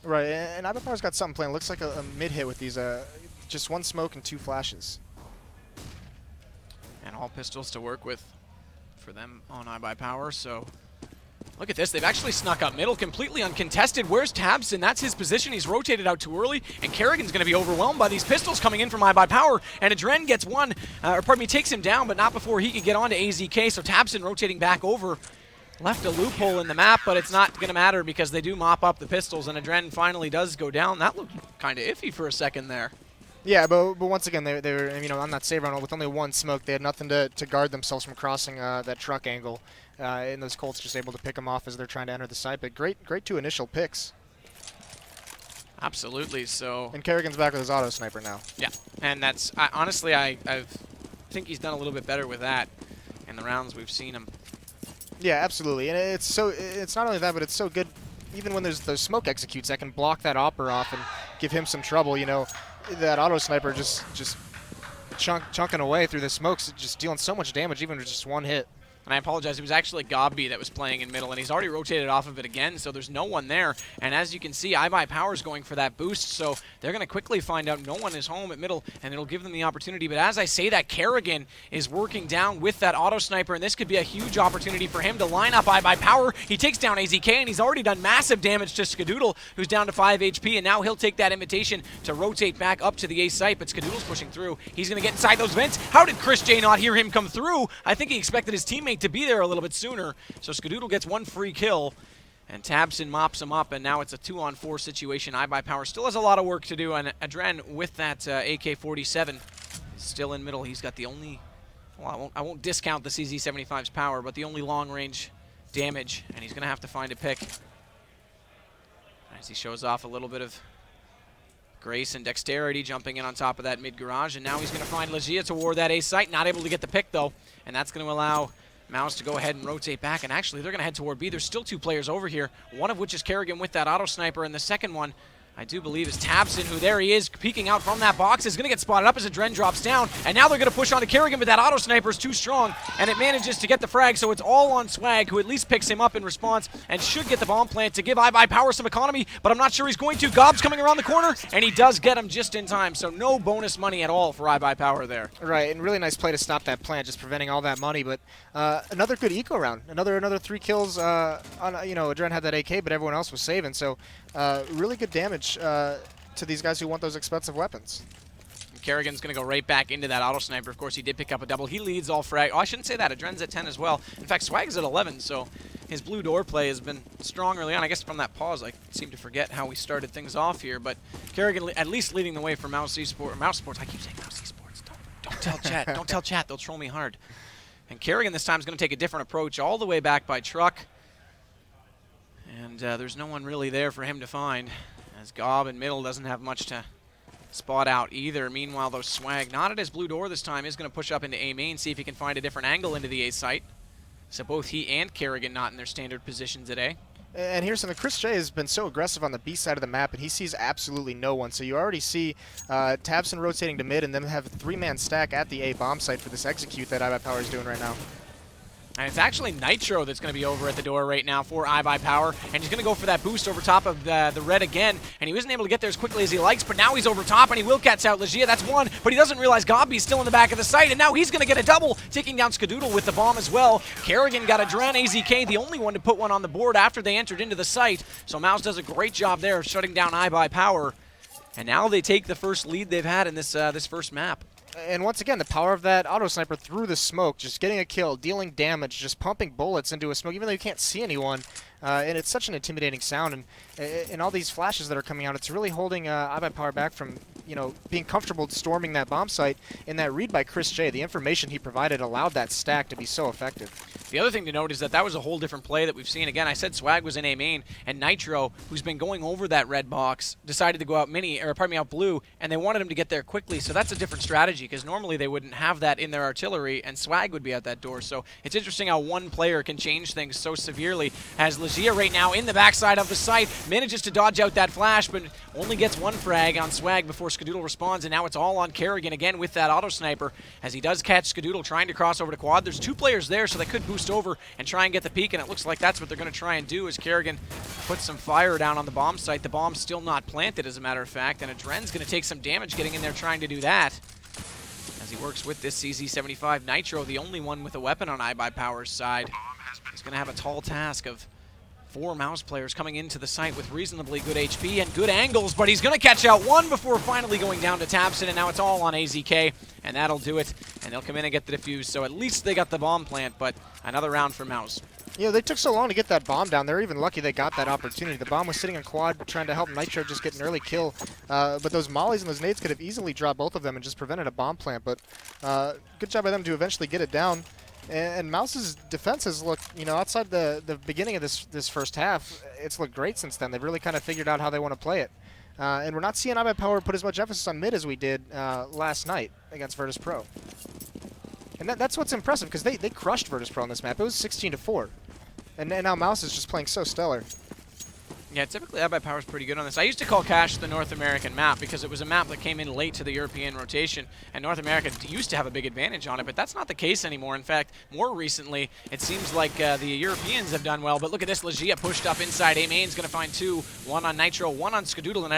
Right, and iBUYPOWER's got something playing. Looks like a mid-hit with these, just 1 smoke and 2 flashes. And all pistols to work with for them on iBUYPOWER, so look at this. They've actually snuck up middle, completely uncontested. Where's Tabson? That's his position. He's rotated out too early, and Kerrigan's going to be overwhelmed by these pistols coming in from iBUYPOWER, and Adren gets one, or pardon me, takes him down, but not before he could get on to AZK, so Tabson rotating back over. Left a loophole in the map, but it's not going to matter because they do mop up the pistols, and Adren finally does go down. That looked kind of iffy for a second there. Yeah, but once again, they were, you know, on that save run with only 1 smoke, they had nothing to guard themselves from crossing that truck angle. And those Colts just able to pick them off as they're trying to enter the site. But great 2 initial picks. Absolutely. So. And Kerrigan's back with his auto sniper now. Yeah, and that's honestly, I think he's done a little bit better with that in the rounds we've seen him. Yeah, absolutely. And it's not only that, but it's so good. Even when there's those smoke executes that can block that opper off and give him some trouble, you know. That auto sniper just chunking away through the smokes, just dealing so much damage even with just 1 hit. And I apologize, it was actually Gobby that was playing in middle, and he's already rotated off of it again, so there's no one there. And as you can see, iBUYPOWER's going for that boost, so they're going to quickly find out no one is home at middle, and it'll give them the opportunity. But as I say that, Kerrigan is working down with that auto sniper, and this could be a huge opportunity for him to line up iBUYPOWER. He takes down AZK, and he's already done massive damage to Skadoodle, who's down to 5 HP, and now he'll take that invitation to rotate back up to the A site, but Skadoodle's pushing through. He's going to get inside those vents. How did Chris J not hear him come through? I think he expected his teammate to be there a little bit sooner. So Skadoodle gets 1 free kill, and Tabson mops him up, and now it's a 2-on-4 situation. iBUYPOWER still has a lot of work to do, and Adren with that AK-47 still in middle. He's got the only, well, I won't discount the CZ-75's power, but the only long-range damage, and he's going to have to find a pick. As he shows off a little bit of grace and dexterity, jumping in on top of that mid-garage, and now he's going to find Legia toward that A site. Not able to get the pick, though, and that's going to allow Mouz to go ahead and rotate back, and actually they're going to head toward B. There's still 2 players over here, one of which is Kerrigan with that auto sniper, and the second one, I do believe, is Tabson, who there he is, peeking out from that box, is going to get spotted up as Adren drops down, and now they're going to push on to Kerrigan, but that auto sniper is too strong, and it manages to get the frag, so it's all on Swag, who at least picks him up in response, and should get the bomb plant to give iBUYPOWER some economy, but I'm not sure he's going to. Gob's coming around the corner, and he does get him just in time, so no bonus money at all for iBUYPOWER there. Right, and really nice play to stop that plant, just preventing all that money, but another good eco round. Another 3 kills. On, you know, Adren had that AK, but everyone else was saving, so really good damage to these guys who want those expensive weapons. Kerrigan's going to go right back into that auto sniper. Of course, he did pick up a double. He leads all frag. Oh, I shouldn't say that. Adren's at 10 as well. In fact, Swag's at 11, so his blue door play has been strong early on. I guess from that pause, I seem to forget how we started things off here, but Kerrigan at least leading the way for Mousesports. I keep saying Mousesports. Don't tell chat. Don't tell chat. They'll troll me hard. And Kerrigan this time is going to take a different approach all the way back by truck. And there's no one really there for him to find, as Gob in middle doesn't have much to spot out either. Meanwhile, though, Swag, not at his blue door this time, is going to push up into A main, see if he can find a different angle into the A site. So both he and Kerrigan not in their standard position today. And here's something. Chris J has been so aggressive on the B side of the map, and he sees absolutely no one. So you already see Tabson rotating to mid, and then have a 3-man stack at the A bomb site for this execute that iBUYPOWER is doing right now. And it's actually Nitro that's going to be over at the door right now for iBUYPOWER. And he's going to go for that boost over top of the red again. And he wasn't able to get there as quickly as he likes, but now he's over top and he will catch out Legia. That's 1, but he doesn't realize Gobby's still in the back of the site. And now he's going to get a double, taking down Skadoodle with the bomb as well. Kerrigan got a Adren, AZK, the only one to put one on the board after they entered into the site. So Mouz does a great job there of shutting down iBUYPOWER. And now they take the first lead they've had in this first map. And once again, the power of that auto sniper through the smoke, just getting a kill, dealing damage, just pumping bullets into a smoke, even though you can't see anyone. And it's such an intimidating sound. And all these flashes that are coming out, it's really holding iBUYPOWER back from, you know, being comfortable storming that bomb site. And that read by Chris J, the information he provided allowed that stack to be so effective. The other thing to note is that was a whole different play that we've seen. Again, I said Swag was in A main, and Nitro, who's been going over that red box, decided to go out out blue, and they wanted him to get there quickly. So that's a different strategy, because normally they wouldn't have that in their artillery, and Swag would be at that door. So it's interesting how one player can change things so severely. As LAN right now in the backside of the site manages to dodge out that flash, but only gets one frag on Swag before Skadoodle responds, and now it's all on Kerrigan again with that auto sniper, as he does catch Skadoodle trying to cross over to quad. There's 2 players there, so they could boost over and try and get the peak, and it looks like that's what they're going to try and do as Kerrigan puts some fire down on the bomb site. The bomb's still not planted, as a matter of fact, and Adren's going to take some damage getting in there trying to do that. As he works with this CZ75, Nitro, the only one with a weapon on iBUYPOWER's side, is going to have a tall task of 4 Mouz players coming into the site with reasonably good HP and good angles, but he's going to catch out one before finally going down to Tabson, and now it's all on AZK, and that'll do it, and they'll come in and get the defuse. So at least they got the bomb plant, but another round for Mouz. You know, they took so long to get that bomb down. They're even lucky they got that opportunity. The bomb was sitting in quad trying to help Nitro just get an early kill, but those mollies and those nades could have easily dropped both of them and just prevented a bomb plant, but good job by them to eventually get it down. And Mouse's defense has looked, you know, outside the beginning of this first half, it's looked great since then. They've really kind of figured out how they want to play it. And we're not seeing iBUYPOWER put as much emphasis on mid as we did last night against Virtus Pro. And that's what's impressive, because they crushed Virtus Pro on this map. It was 16-4. And now Mouz is just playing so stellar. Yeah, typically iBUYPOWER's pretty good on this. I used to call Cash the North American map because it was a map that came in late to the European rotation, and North America used to have a big advantage on it, but that's not the case anymore. In fact, more recently, it seems like the Europeans have done well, but look at this. LAN pushed up inside. A-main's going to find 2, 1 on Nitro, 1 on Skadoodle, and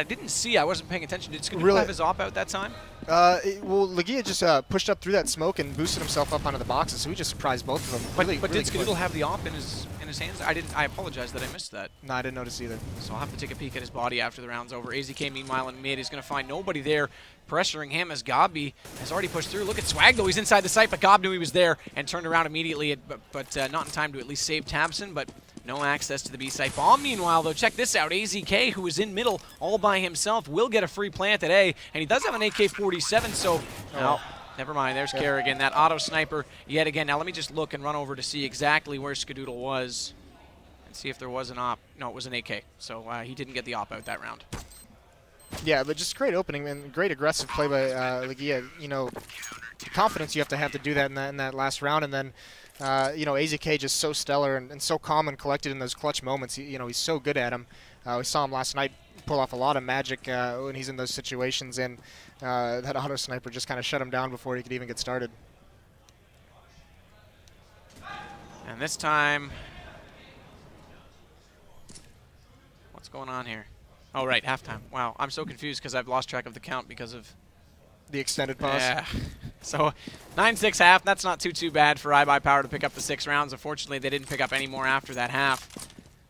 I wasn't paying attention. Did Skadoodle have his op out that time? Well, Legia just pushed up through that smoke and boosted himself up onto the boxes, so he just surprised both of them. But really did Skadoodle have the op in his hands? I apologize that I missed that. No, I didn't notice either. So I'll have to take a peek at his body after the round's over. AZK, meanwhile, in mid is going to find nobody there, pressuring him as Gobby has already pushed through. Look at Swag, though. He's inside the site, but Gob knew he was there and turned around immediately, but not in time to at least save Tabson, but no access to the B site. Bomb, meanwhile, though, check this out. AZK, who is in middle all by himself, will get a free plant at A, and he does have an AK-47, so... No, never mind. There's Kerrigan, that auto sniper yet again. Now let me just look and run over to see exactly where Skadoodle was and see if there was an op. No, it was an AK, so he didn't get the op out that round. Yeah, but just great opening and great aggressive play by Legia. You know, the confidence you have to do that in that last round, and then you know, AZK just so stellar and so calm and collected in those clutch moments. You know, he's so good at them. We saw him last night pull off a lot of magic when he's in those situations, and that auto sniper just kind of shut him down before he could even get started. And this time, what's going on here? Oh, right, halftime. Wow, I'm so confused because I've lost track of the count because of the extended pause. Yeah. So 9-6 half. That's not too bad for iBUYPOWER to pick up the 6 rounds. Unfortunately, they didn't pick up any more after that half.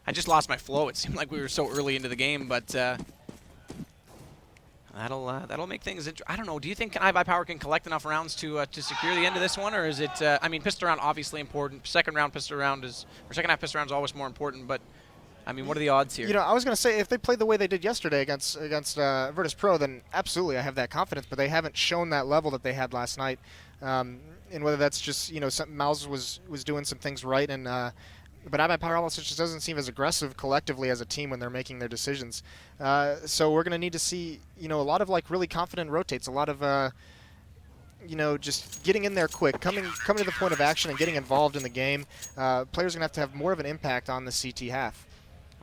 I just lost my flow. It seemed like we were so early into the game, but that'll make things interesting. I don't know. Do you think iBUYPOWER can collect enough rounds to secure the end of this one, or is it? I mean, pistol round obviously important. Second half pistol round is always more important, but. I mean, what are the odds here? You know, I was going to say, if they played the way they did yesterday against Virtus Pro, then absolutely I have that confidence, but they haven't shown that level that they had last night. And whether that's just, you know, Mouz was doing some things right, and but iBUYPOWER also just doesn't seem as aggressive collectively as a team when they're making their decisions. So we're going to need to see, you know, a lot of, like, really confident rotates, a lot of, you know, just getting in there quick, coming to the point of action and getting involved in the game. Players are going to have more of an impact on the CT half.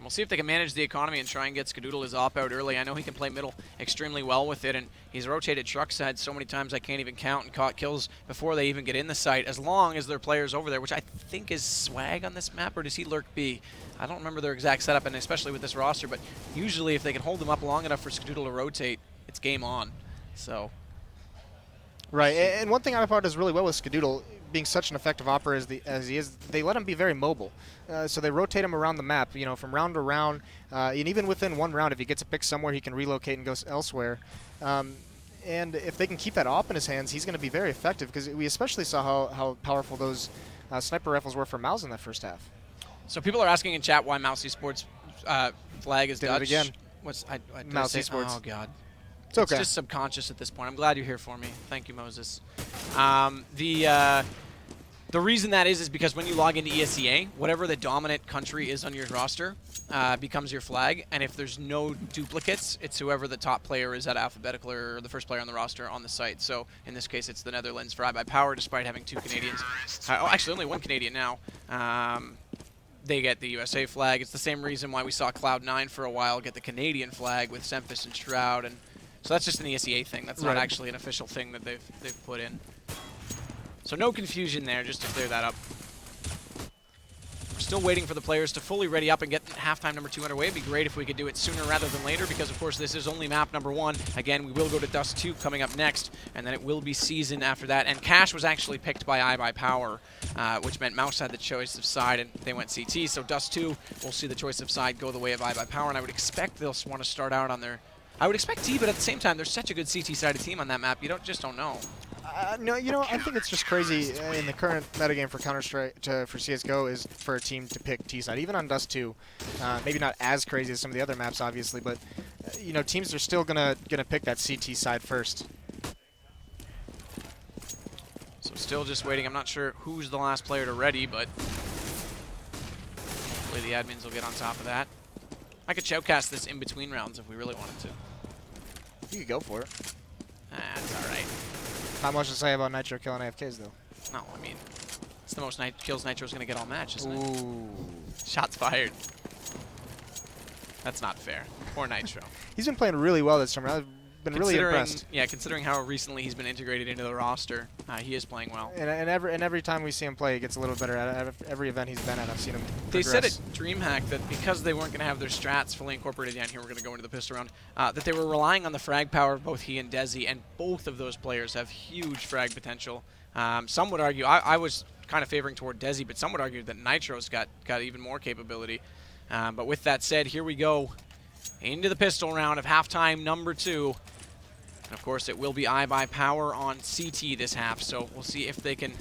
We'll see if they can manage the economy and try and get Skadoodle his op out early. I know he can play middle extremely well with it, and he's rotated truck side so many times I can't even count, and caught kills before they even get in the site, as long as there are players over there, which I think is Swag on this map, or does he lurk B? I don't remember their exact setup, and especially with this roster, but usually if they can hold them up long enough for Skadoodle to rotate, it's game on. So. Right, and one thing iBUYPOWER does really well with Skadoodle, being such an effective operator as he is, they let him be very mobile. So they rotate him around the map, you know, from round to round, and even within one round, if he gets a pick somewhere, he can relocate and go elsewhere. And if they can keep that op in his hands, he's going to be very effective, because we especially saw how powerful those sniper rifles were for Mouz in that first half. So people are asking in chat why Mousesports flag is Did Dutch. it again. Mousesports. Oh, God. It's okay. It's just subconscious at this point. I'm glad you're here for me. Thank you, Moses. The reason that is because when you log into ESEA, whatever the dominant country is on your roster becomes your flag, and if there's no duplicates, it's whoever the top player is at alphabetical or the first player on the roster on the site. So in this case, it's the Netherlands for iBUYPOWER, despite having 2 Canadians. Oh, actually, only 1 Canadian now. They get the USA flag. It's the same reason why we saw Cloud9 for a while get the Canadian flag with Semphis and Shroud, and so that's just an ESEA thing. That's not actually an official thing that they've put in. So no confusion there, just to clear that up. We're still waiting for the players to fully ready up and get halftime number 2 underway. It'd be great if we could do it sooner rather than later, because of course this is only map number 1. Again, we will go to Dust 2 coming up next, and then it will be Season after that. And Cash was actually picked by iBUYPOWER, which meant Mouz had the choice of side, and they went CT. So Dust 2, we'll see the choice of side go the way of iBUYPOWER, and I would expect they'll want to start out on their... I would expect T, but at the same time, there's such a good CT-sided team on that map, you just don't know. No, you know, I think it's just crazy in the current metagame for Counter-Strike, for CSGO, is for a team to pick T-side. Even on Dust 2, maybe not as crazy as some of the other maps, obviously, but, you know, teams are still gonna pick that CT side first. So still just waiting. I'm not sure who's the last player to ready, but hopefully the admins will get on top of that. I could shoutcast this in between rounds if we really wanted to. You could go for it. That's all right. Not much to say about Nitro killing AFKs, though. No, I mean, it's the most kills Nitro's going to get all match, isn't it? Ooh. Shots fired. That's not fair. Poor Nitro. He's been playing really well this tournament. I've been really impressed. Yeah, considering how recently he's been integrated into the roster, he is playing well. And every time we see him play, he gets a little better at every event he's been at. I've seen him They progress. said at DreamHack that because they weren't going to have their strats fully incorporated down here, we're going to go into the pistol round, that they were relying on the frag power of both he and Desi, and both of those players have huge frag potential. Some would argue, I was kind of favoring toward Desi, but some would argue that Nitro's got even more capability. But with that said, here we go into the pistol round of halftime number 2. And of course, it will be iBUYPOWER on CT this half, so we'll see if they can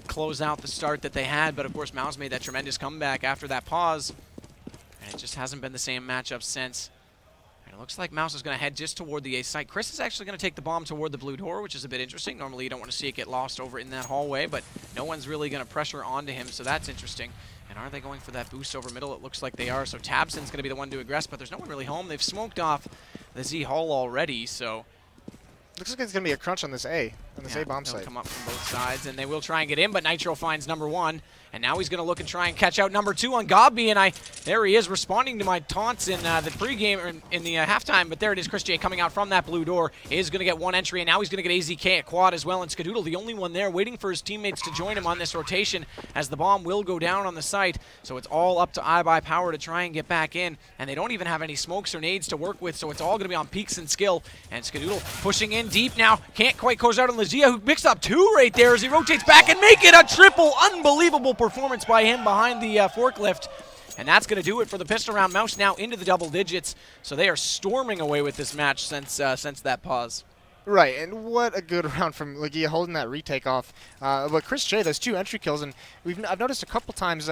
close out the start that they had. But of course, Mouz made that tremendous comeback after that pause, and it just hasn't been the same matchup since. And it looks like Mouz is going to head just toward the A site. Chris is actually going to take the bomb toward the blue door, which is a bit interesting. Normally, you don't want to see it get lost over in that hallway, but no one's really going to pressure onto him, so that's interesting. And are they going for that boost over middle? It looks like they are. So Tabson's going to be the one to aggress, but there's no one really home. They've smoked off the Z Hall already, so... Looks like it's going to be a crunch on this A bomb they'll site. come up from both sides, and they will try and get in, but Nitro finds number 1, and now he's going to look and try and catch out number 2 on Gobby, and there he is responding to my taunts in the pregame, or in the halftime, but there it is, Chris J coming out from that blue door, is going to get 1 entry, and now he's going to get AZK at quad as well, and Skadoodle, the only one there, waiting for his teammates to join him on this rotation, as the bomb will go down on the site, so it's all up to iBUYPOWER to try and get back in, and they don't even have any smokes or nades to work with, so it's all going to be on peaks and skill, and Skadoodle pushing in deep now, can't quite close out on Lazia, who picks up 2 right there as he rotates back and make it a triple. Unbelievable performance by him behind the forklift. And that's going to do it for the pistol round. Mouz now into the double digits, so they are storming away with this match since that pause. Right, and what a good round from Lagia holding that retake off. But Chris J, those 2 entry kills, and I've noticed a couple times,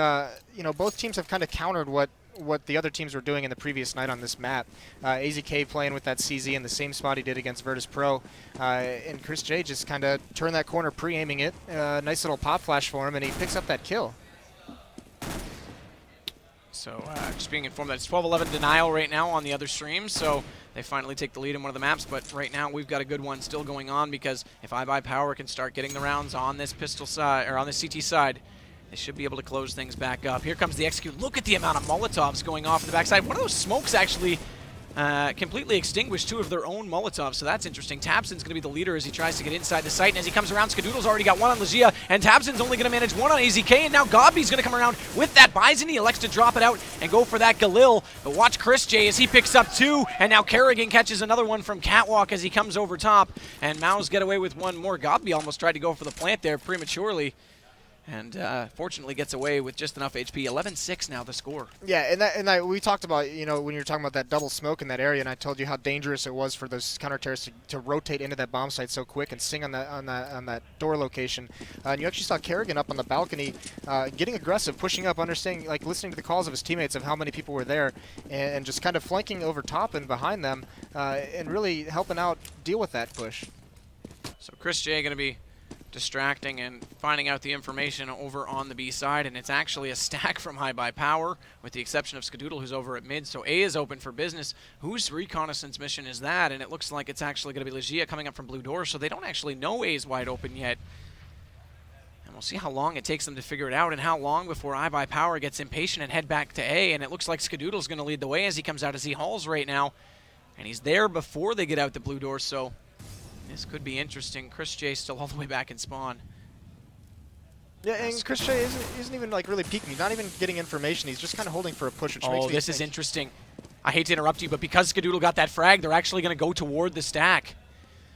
you know, both teams have kind of countered what the other teams were doing in the previous night on this map. AZK playing with that CZ in the same spot he did against Virtus Pro, and Chris J just kind of turned that corner, pre-aiming it. Nice little pop flash for him, and he picks up that kill. So just being informed that it's 12-11 denial right now on the other stream, so they finally take the lead in one of the maps, but right now we've got a good one still going on, because if iBUYPOWER can start getting the rounds on this pistol side, or on the CT side, they should be able to close things back up. Here comes the execute. Look at the amount of Molotovs going off in the backside. One of those smokes actually completely extinguished 2 of their own Molotovs, so that's interesting. Tabson's going to be the leader as he tries to get inside the site, and as he comes around, Skadoodle's already got 1 on Lagia, and Tabson's only going to manage 1 on AZK, and now Gobby's going to come around with that Bison. He elects to drop it out and go for that Galil, but watch Chris J as he picks up 2, and now Kerrigan catches another one from Catwalk as he comes over top, and Mouz get away with 1 more. Gobby almost tried to go for the plant there prematurely, and fortunately gets away with just enough HP. 11-6 now the score. Yeah, and we talked about, you know, when you were talking about that double smoke in that area, and I told you how dangerous it was for those counter-terrorists to rotate into that bomb site so quick and sing on that door location. And you actually saw Kerrigan up on the balcony, getting aggressive, pushing up, understanding, like listening to the calls of his teammates of how many people were there, and just kind of flanking over top and behind them, and really helping out deal with that push. So Chris J going to be distracting and finding out the information over on the B side, and it's actually a stack from iBUYPOWER, with the exception of Skadoodle, who's over at mid. So A is open for business. Whose reconnaissance mission is that? And it looks like it's actually going to be LAN coming up from blue door, so they don't actually know A is wide open yet. And we'll see how long it takes them to figure it out, and how long before iBUYPOWER gets impatient and head back to A. And it looks like Skadoodle's going to lead the way as he comes out, as he hauls right now. And he's there before they get out the blue door, so this could be interesting. Chris J still all the way back in spawn. Yeah, and Chris J isn't even like really peeking. He's not even getting information. He's just kind of holding for a push, which makes me this is interesting. I hate to interrupt you, but because Skadoodle got that frag, they're actually going to go toward the stack.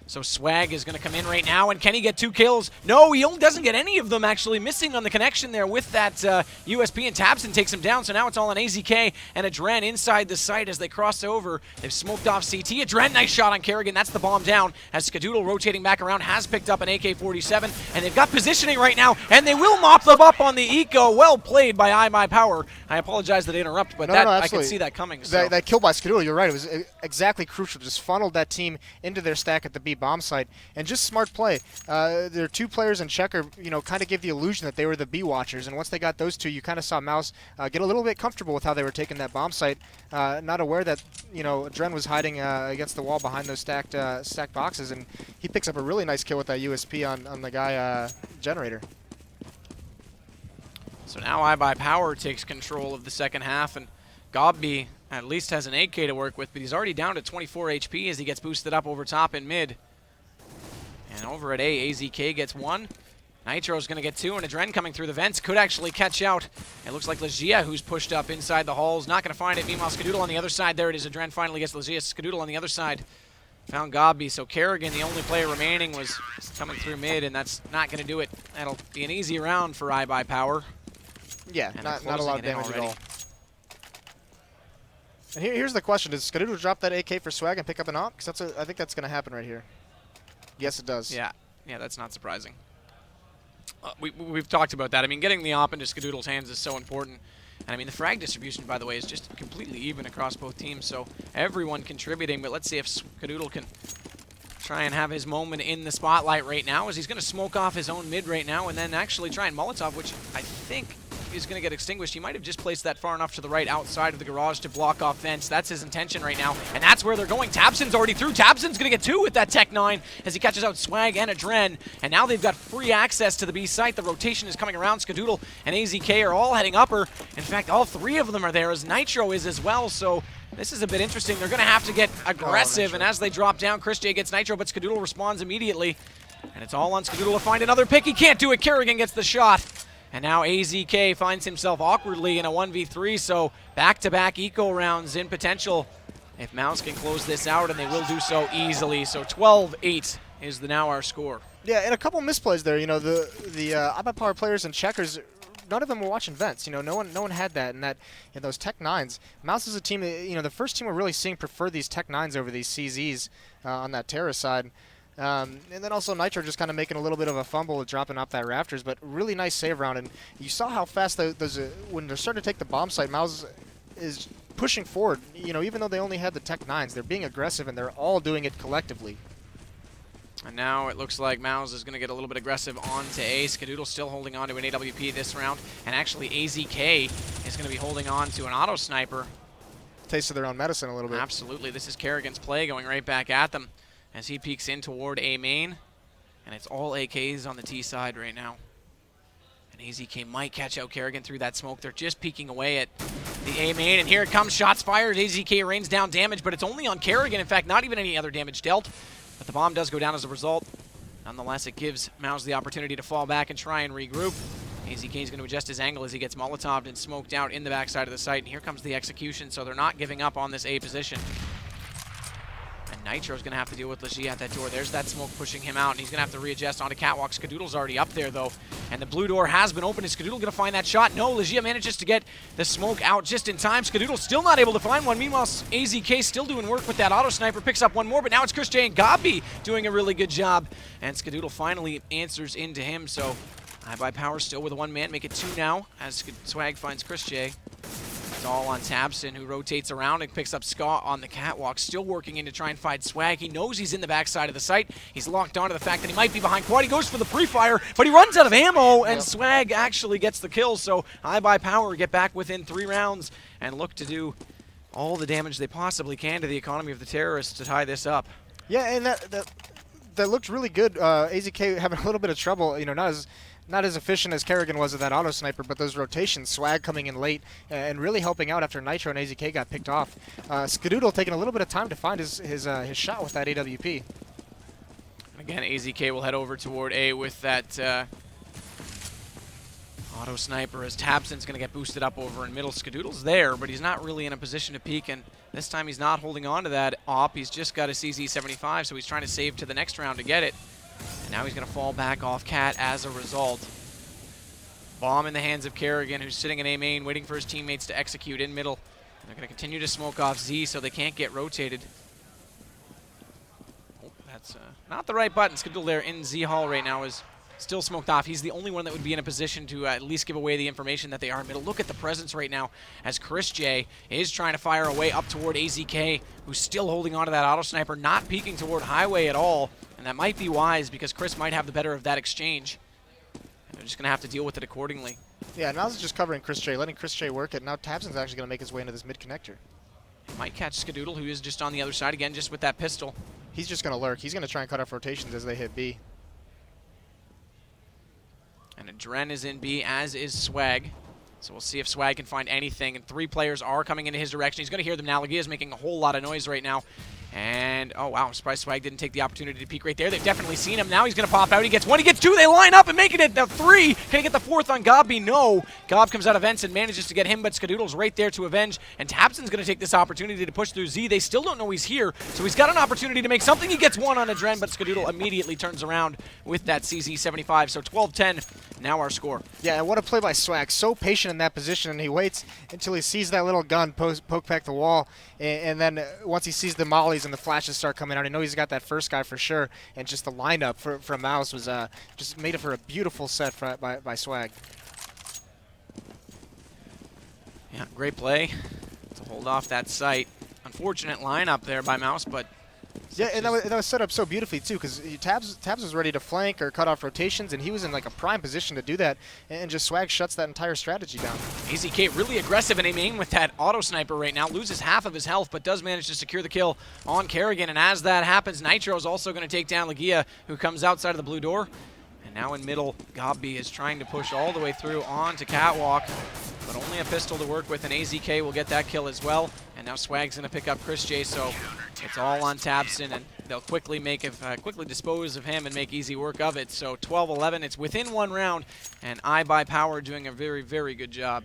So Swag is going to come in right now, and can he get 2 kills? No, he doesn't get any of them, actually. Missing on the connection there with that USP, and Tabson takes him down. So now it's all on AZK and Adren inside the site as they cross over. They've smoked off CT. Adren, nice shot on Kerrigan. That's the bomb down as Skadoodle, rotating back around, has picked up an AK-47, and they've got positioning right now, and they will mop them up on the eco. Well played by iBUYPOWER. I apologize that I interrupt, but I can see that coming. So. That kill by Skadoodle, you're right. It was exactly crucial. Just funneled that team into their stack at the B bomb site, and just smart play. There are 2 players in Checker, kind of give the illusion that they were the B watchers, and once they got those 2, you kind of saw Mouz get a little bit comfortable with how they were taking that bomb site, not aware that Dren was hiding against the wall behind those stacked boxes, and he picks up a really nice kill with that USP on the guy Generator. So now iBUYPOWER takes control of the second half, and Gobby at least has an 8K to work with, but he's already down to 24 HP as he gets boosted up over top in mid. And over at A, AZK gets 1. Nitro's going to get 2, and Adren coming through the vents could actually catch out. It looks like LAN, who's pushed up inside the halls, not going to find it. Meanwhile, Skadoodle on the other side. There it is. Adren finally gets LAN. Skadoodle on the other side found Gobby. So Kerrigan, the only player remaining, was coming through mid, and that's not going to do it. That'll be an easy round for iBUYPOWER. Yeah, not a lot of damage at all. And here's the question: does Skadoodle drop that AK for Swag and pick up an op? Because I think that's going to happen right here. Yes, it does. Yeah, that's not surprising. We've talked about that. I mean, getting the op into Skadoodle's hands is so important. And I mean, the frag distribution, by the way, is just completely even across both teams. So everyone contributing. But let's see if Skadoodle can try and have his moment in the spotlight right now, as he's going to smoke off his own mid right now, and then actually try and Molotov, which I think is going to get extinguished. He might have just placed that far enough to the right outside of the garage to block off vents. That's his intention right now, and that's where they're going. Tabson's already through. Tabson's going to get 2 with that Tech 9 as he catches out Swag and Adren, and now they've got free access to the B site. The rotation is coming around. Skadoodle and AZK are all heading upper. In fact, all 3 of them are there, as Nitro is as well, so this is a bit interesting. They're going to have to get aggressive, and as they drop down, Chris J gets Nitro, but Skadoodle responds immediately, and it's all on Skadoodle to find another pick. He can't do it. Kerrigan gets the shot. And now AZK finds himself awkwardly in a 1v3, so back-to-back eco rounds in potential if Mouz can close this out, and they will do so easily. So 12-8 is now our score. Yeah, and a couple misplays there. The iBUYPOWER players and Checkers, none of them were watching vents. No one had that, and those Tech 9s. Mouz is a team that, the first team we're really seeing prefer these Tech 9s over these CZs on that Terra side. And then also Nitro just kind of making a little bit of a fumble with dropping off that Rafters, but really nice save round. And you saw how fast when they're starting to take the bomb site, Mouz is pushing forward. Even though they only had the Tech 9s, they're being aggressive, and they're all doing it collectively. And now it looks like Mouz is going to get a little bit aggressive onto A. Skadoodle still holding on to an AWP this round, and actually AZK is going to be holding on to an auto sniper. Taste of their own medicine a little bit. Absolutely. This is Kerrigan's play going right back at them as he peeks in toward A main, and it's all AKs on the T side right now. And AZK might catch out Kerrigan through that smoke. They're just peeking away at the A main, and here it comes. Shots fired. AZK rains down damage, but it's only on Kerrigan. In fact, not even any other damage dealt. But the bomb does go down as a result. Nonetheless, it gives Mouz the opportunity to fall back and try and regroup. AZK is going to adjust his angle as he gets Molotoved and smoked out in the backside of the site. And here comes the execution, so they're not giving up on this A position. And Nitro's going to have to deal with LAN at that door. There's that smoke pushing him out, and he's going to have to readjust onto Catwalk. Skadoodle's already up there, though. And the blue door has been opened. Is Skadoodle going to find that shot? No, LAN manages to get the smoke out just in time. Skadoodle still not able to find one. Meanwhile, AZK still doing work with that auto sniper. Picks up one more, but now it's Chris J and Gobby doing a really good job. And Skadoodle finally answers into him, so iBUYPOWER still with a one-man. Make it 2 now as Swag finds Chris J. It's all on Tabson, who rotates around and picks up Scott on the catwalk, still working in to try and find Swag. He knows he's in the backside of the site. He's locked onto the fact that he might be behind Quad. He goes for the pre-fire, but he runs out of ammo, and Swag actually gets the kill. So iBUYPOWER get back within 3 rounds and look to do all the damage they possibly can to the economy of the terrorists to tie this up. Yeah, and that looked really good. AZK having a little bit of trouble, you know, not as efficient as Kerrigan was with that auto sniper, but those rotations, Swag coming in late and really helping out after Nitro and AZK got picked off. Skadoodle taking a little bit of time to find his shot with that AWP. Again, AZK will head over toward A with that auto sniper as Tabson's going to get boosted up over in middle. Skadoodle's there, but he's not really in a position to peek, and this time he's not holding on to that op. He's just got a CZ75, so he's trying to save to the next round to get it. And now he's going to fall back off Cat as a result. Bomb in the hands of Kerrigan, who's sitting in A main, waiting for his teammates to execute in middle. And they're going to continue to smoke off Z so they can't get rotated. Oh, that's not the right button. Skadoodle there in Z Hall right now is still smoked off. He's the only one that would be in a position to at least give away the information that they are in middle. Look at the presence right now as Chris J is trying to fire away up toward AZK, who's still holding on to that auto sniper, not peeking toward highway at all. And that might be wise because Chris might have the better of that exchange. And they're just going to have to deal with it accordingly. Yeah, now it's just covering Chris J, letting Chris J work it. Now Tabson's actually going to make his way into this mid connector. Might catch Skadoodle, who is just on the other side again, just with that pistol. He's just going to lurk. He's going to try and cut off rotations as they hit B. And Adren is in B, as is Swag. So we'll see if Swag can find anything. And 3 players are coming into his direction. He's going to hear them now. Lagia's making a whole lot of noise right now. And, oh wow, I'm surprised Swag didn't take the opportunity to peek right there. They've definitely seen him. Now he's going to pop out. He gets 1, he gets 2. They line up and make it the 3. Can he get the 4th on Gobby? No. Gob comes out of vents and manages to get him, but Skadoodle's right there to avenge. And Tabson's going to take this opportunity to push through Z. They still don't know he's here, so he's got an opportunity to make something. He gets 1 on Adren, but Skadoodle immediately turns around with that CZ75. So 12-10, now our score. Yeah, and what a play by Swag. So patient in that position, and he waits until he sees that little gun poke back the wall. And then once he sees the mollies and the flashes start coming out, I know he's got that first guy for sure. And just the lineup for Mouz was just made it for a beautiful set by Swag. Yeah, great play to hold off that site. Unfortunate lineup there by Mouz, but yeah, and that was set up so beautifully too, because Tabs was ready to flank or cut off rotations, and he was in like a prime position to do that, and just Swag shuts that entire strategy down. AZK really aggressive in a main with that auto sniper right now, loses half of his health, but does manage to secure the kill on Kerrigan, and as that happens, Nitro is also going to take down Lagia, who comes outside of the blue door. And now in middle, Gobby is trying to push all the way through onto Catwalk, but only a pistol to work with, and AZK will get that kill as well. And now Swag's going to pick up Chris J, so it's all on Tabson, and they'll quickly dispose of him and make easy work of it. So 12-11, it's within 1 round, and iBUYPOWER doing a very, very good job.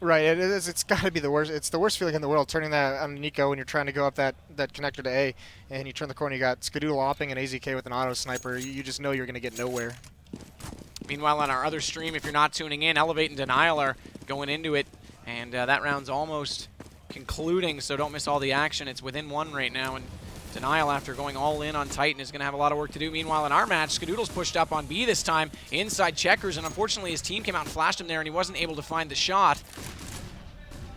Right, it's got to be the worst. It's the worst feeling in the world, turning that on Nico when you're trying to go up that connector to A, and you turn the corner, you got Skadoodle opping and AZK with an auto sniper. You just know you're going to get nowhere. Meanwhile, on our other stream, if you're not tuning in, Elevate and Denial are going into it, and that round's almost concluding, so don't miss all the action. It's within 1 right now, and Denial, after going all in on Titan, is going to have a lot of work to do. Meanwhile, in our match, Skadoodle's pushed up on B this time, inside checkers, and unfortunately his team came out and flashed him there, and he wasn't able to find the shot.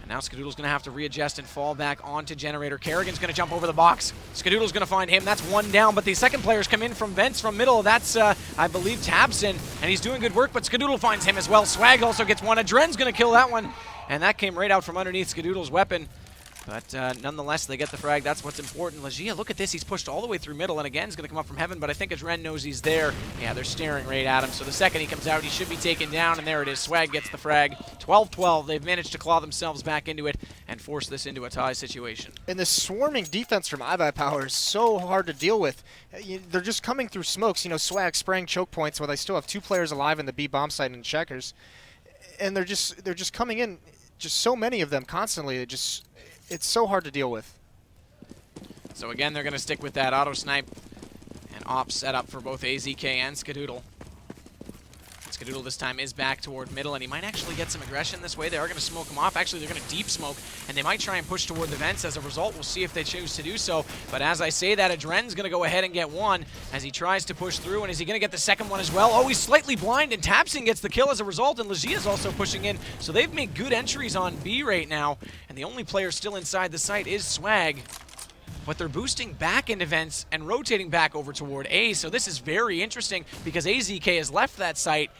And now Skadoodle's going to have to readjust and fall back onto Generator. Kerrigan's going to jump over the box. Skadoodle's going to find him. That's 1 down, but the second players come in from vents from middle. That's, I believe, Tabson, and he's doing good work, but Skadoodle finds him as well. Swag also gets 1. Adren's going to kill that one, and that came right out from underneath Skadoodle's weapon. But nonetheless, they get the frag. That's what's important. Lagia, look at this. He's pushed all the way through middle, and again, he's going to come up from heaven, but I think Adren knows he's there. Yeah, they're staring right at him. So the second he comes out, he should be taken down, and there it is. Swag gets the frag. 12-12. They've managed to claw themselves back into it and force this into a tie situation. And the swarming defense from iBUYPOWER is so hard to deal with. They're just coming through smokes. You know, Swag spraying choke points while they still have 2 players alive in the B bomb site and checkers. And they're just coming in, just so many of them constantly. It's so hard to deal with. So again, they're going to stick with that auto snipe and op setup for both AZK and Skadoodle. It's going Skadoodle this time is back toward middle, and he might actually get some aggression this way. They are going to smoke him off. Actually, they're going to deep smoke, and they might try and push toward the vents. As a result, we'll see if they choose to do so. But as I say that, Adren's going to go ahead and get one as he tries to push through, and is he going to get the second one as well? Oh, he's slightly blind, and tabseN gets the kill as a result, and LAN is also pushing in. So they've made good entries on B right now, and the only player still inside the site is Swag. But they're boosting back into vents and rotating back over toward A, so this is very interesting because AZK has left that site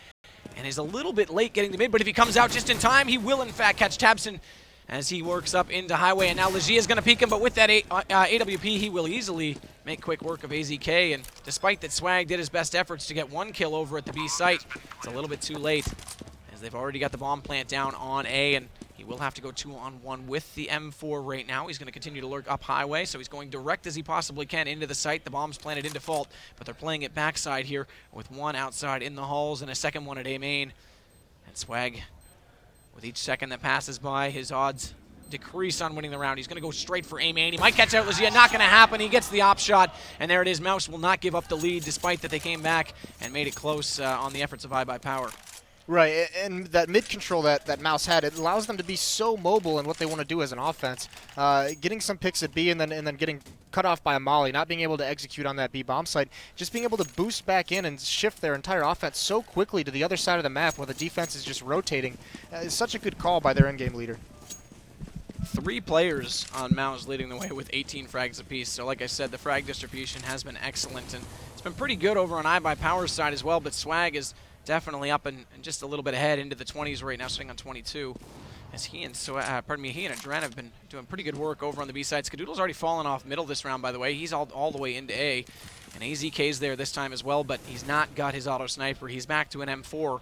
and is a little bit late getting to mid, but if he comes out just in time, he will in fact catch tabseN as he works up into highway, and now LAN is going to peek him, but with that AWP, he will easily make quick work of AZK, and despite that Swag did his best efforts to get one kill over at the B site, it's a little bit too late as they've already got the bomb plant down on A, and he will have to go 2-on-1 with the M4 right now. He's going to continue to lurk up highway, so he's going direct as he possibly can into the site. The bomb's planted in default, but they're playing it backside here with one outside in the halls and a second one at A main. And Swag, with each second that passes by, his odds decrease on winning the round. He's going to go straight for A main. He might catch out LAN. Not going to happen. He gets the op shot, and there it is. Mouz will not give up the lead, despite that they came back and made it close on the efforts of iBUYPOWER. Right, and that mid control that Mouz had, it allows them to be so mobile in what they want to do as an offense. Getting some picks at B and then getting cut off by a molly, not being able to execute on that B bomb site, just being able to boost back in and shift their entire offense so quickly to the other side of the map where the defense is just rotating. It's such a good call by their endgame leader. 3 players on Mouz leading the way with 18 frags apiece. So like I said, the frag distribution has been excellent, and it's been pretty good over on iBUYPOWER's side as well, but Swag is definitely up and just a little bit ahead into the 20s right now, sitting on 22. As he and Adren have been doing pretty good work over on the B side. Skadoodle's already fallen off middle this round, by the way. He's all the way into A. And AZK's there this time as well, but he's not got his auto sniper. He's back to an M4.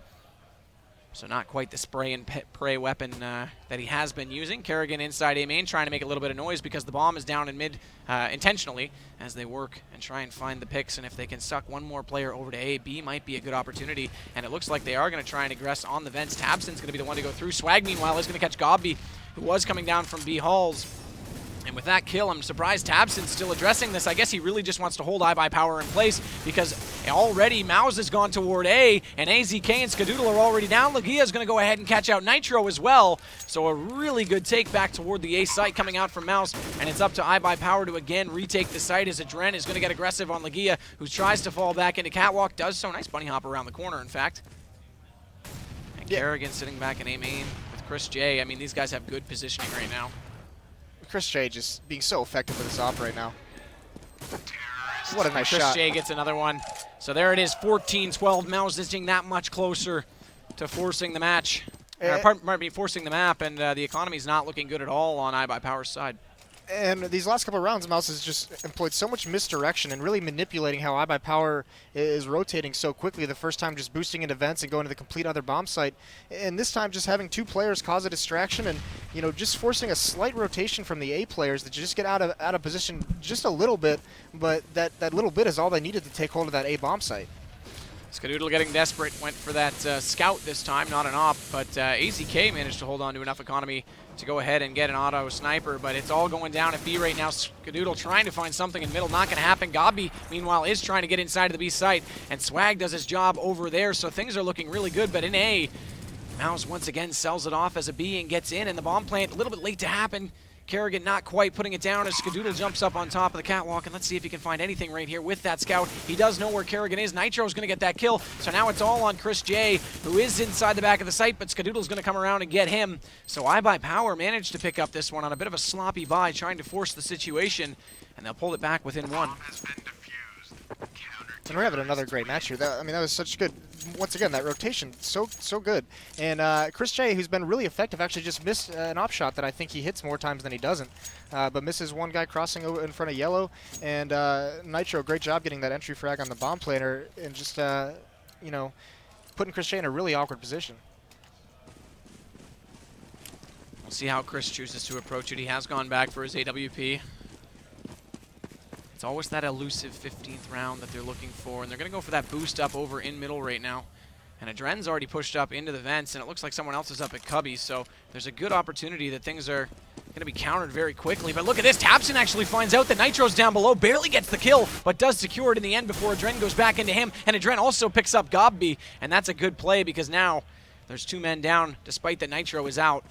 So not quite the spray and pray weapon that he has been using. Kerrigan inside A main, trying to make a little bit of noise because the bomb is down in mid intentionally as they work and try and find the picks. And if they can suck one more player over to A, B might be a good opportunity. And it looks like they are going to try and aggress on the vents. tabseN's going to be the one to go through. Swag, meanwhile, is going to catch Gobby, who was coming down from B halls. And with that kill, I'm surprised tabseN's still addressing this. I guess he really just wants to hold iBUYPOWER in place because already Mouz has gone toward A, and AZK and Skadoodle are already down. Lagia's going to go ahead and catch out Nitro as well. So a really good take back toward the A site coming out from Mouz, and it's up to iBUYPOWER to again retake the site as Adren is going to get aggressive on Lagia, who tries to fall back into Catwalk. Does so. Nice bunny hop around the corner, in fact. And Kerrigan sitting back in A main with Chris J. I mean, these guys have good positioning right now. Chris J just being so effective with his op right now. What a nice shot. Chris J gets another one. So there it is, 14-12. Mouz inching that much closer to forcing the match. Pardon me, forcing the map, and the economy's not looking good at all on iBUYPOWER's side. And these last couple of rounds, Mouz has just employed so much misdirection and really manipulating how iBUYPOWER is rotating so quickly. The first time just boosting into vents and going to the complete other bomb site. And this time just having 2 players cause a distraction and, you know, just forcing a slight rotation from the A players that just get out of position just a little bit, but that little bit is all they needed to take hold of that A bomb site. Skadoodle getting desperate, went for that scout this time, not an op, but AZK managed to hold on to enough economy to go ahead and get an auto sniper, but it's all going down at B right now. Skadoodle trying to find something in middle, not going to happen. Gobby, meanwhile, is trying to get inside of the B site, and Swag does his job over there, so things are looking really good, but in A, Mouz once again sells it off as a B and gets in, and the bomb plant a little bit late to happen. Kerrigan not quite putting it down as Skadoodle jumps up on top of the catwalk, and let's see if he can find anything right here with that scout. He does know where Kerrigan is. Nitro's going to get that kill, so now it's all on Chris J, who is inside the back of the site, but Skadoodle's going to come around and get him. So iBUYPOWER managed to pick up this one on a bit of a sloppy buy, trying to force the situation, and they'll pull it back within 1. And we're having another great match here. That was such good. Once again, that rotation, so good. And Chris J, who's been really effective, actually just missed an op shot that I think he hits more times than he doesn't. But misses one guy crossing over in front of yellow. And Nitro, great job getting that entry frag on the bomb planter and just, you know, putting Chris J in a really awkward position. We'll see how Chris chooses to approach it. He has gone back for his AWP. It's always that elusive 15th round that they're looking for, and they're going to go for that boost up over in middle right now. And Adren's already pushed up into the vents, and it looks like someone else is up at Cubby, so there's a good opportunity that things are Gonna be countered very quickly, but look at this. Tapson actually finds out that Nitro's down below, barely gets the kill, but does secure it in the end before Adren goes back into him, and Adren also picks up Gobby, and that's a good play because now there's 2 men down despite that Nitro is out.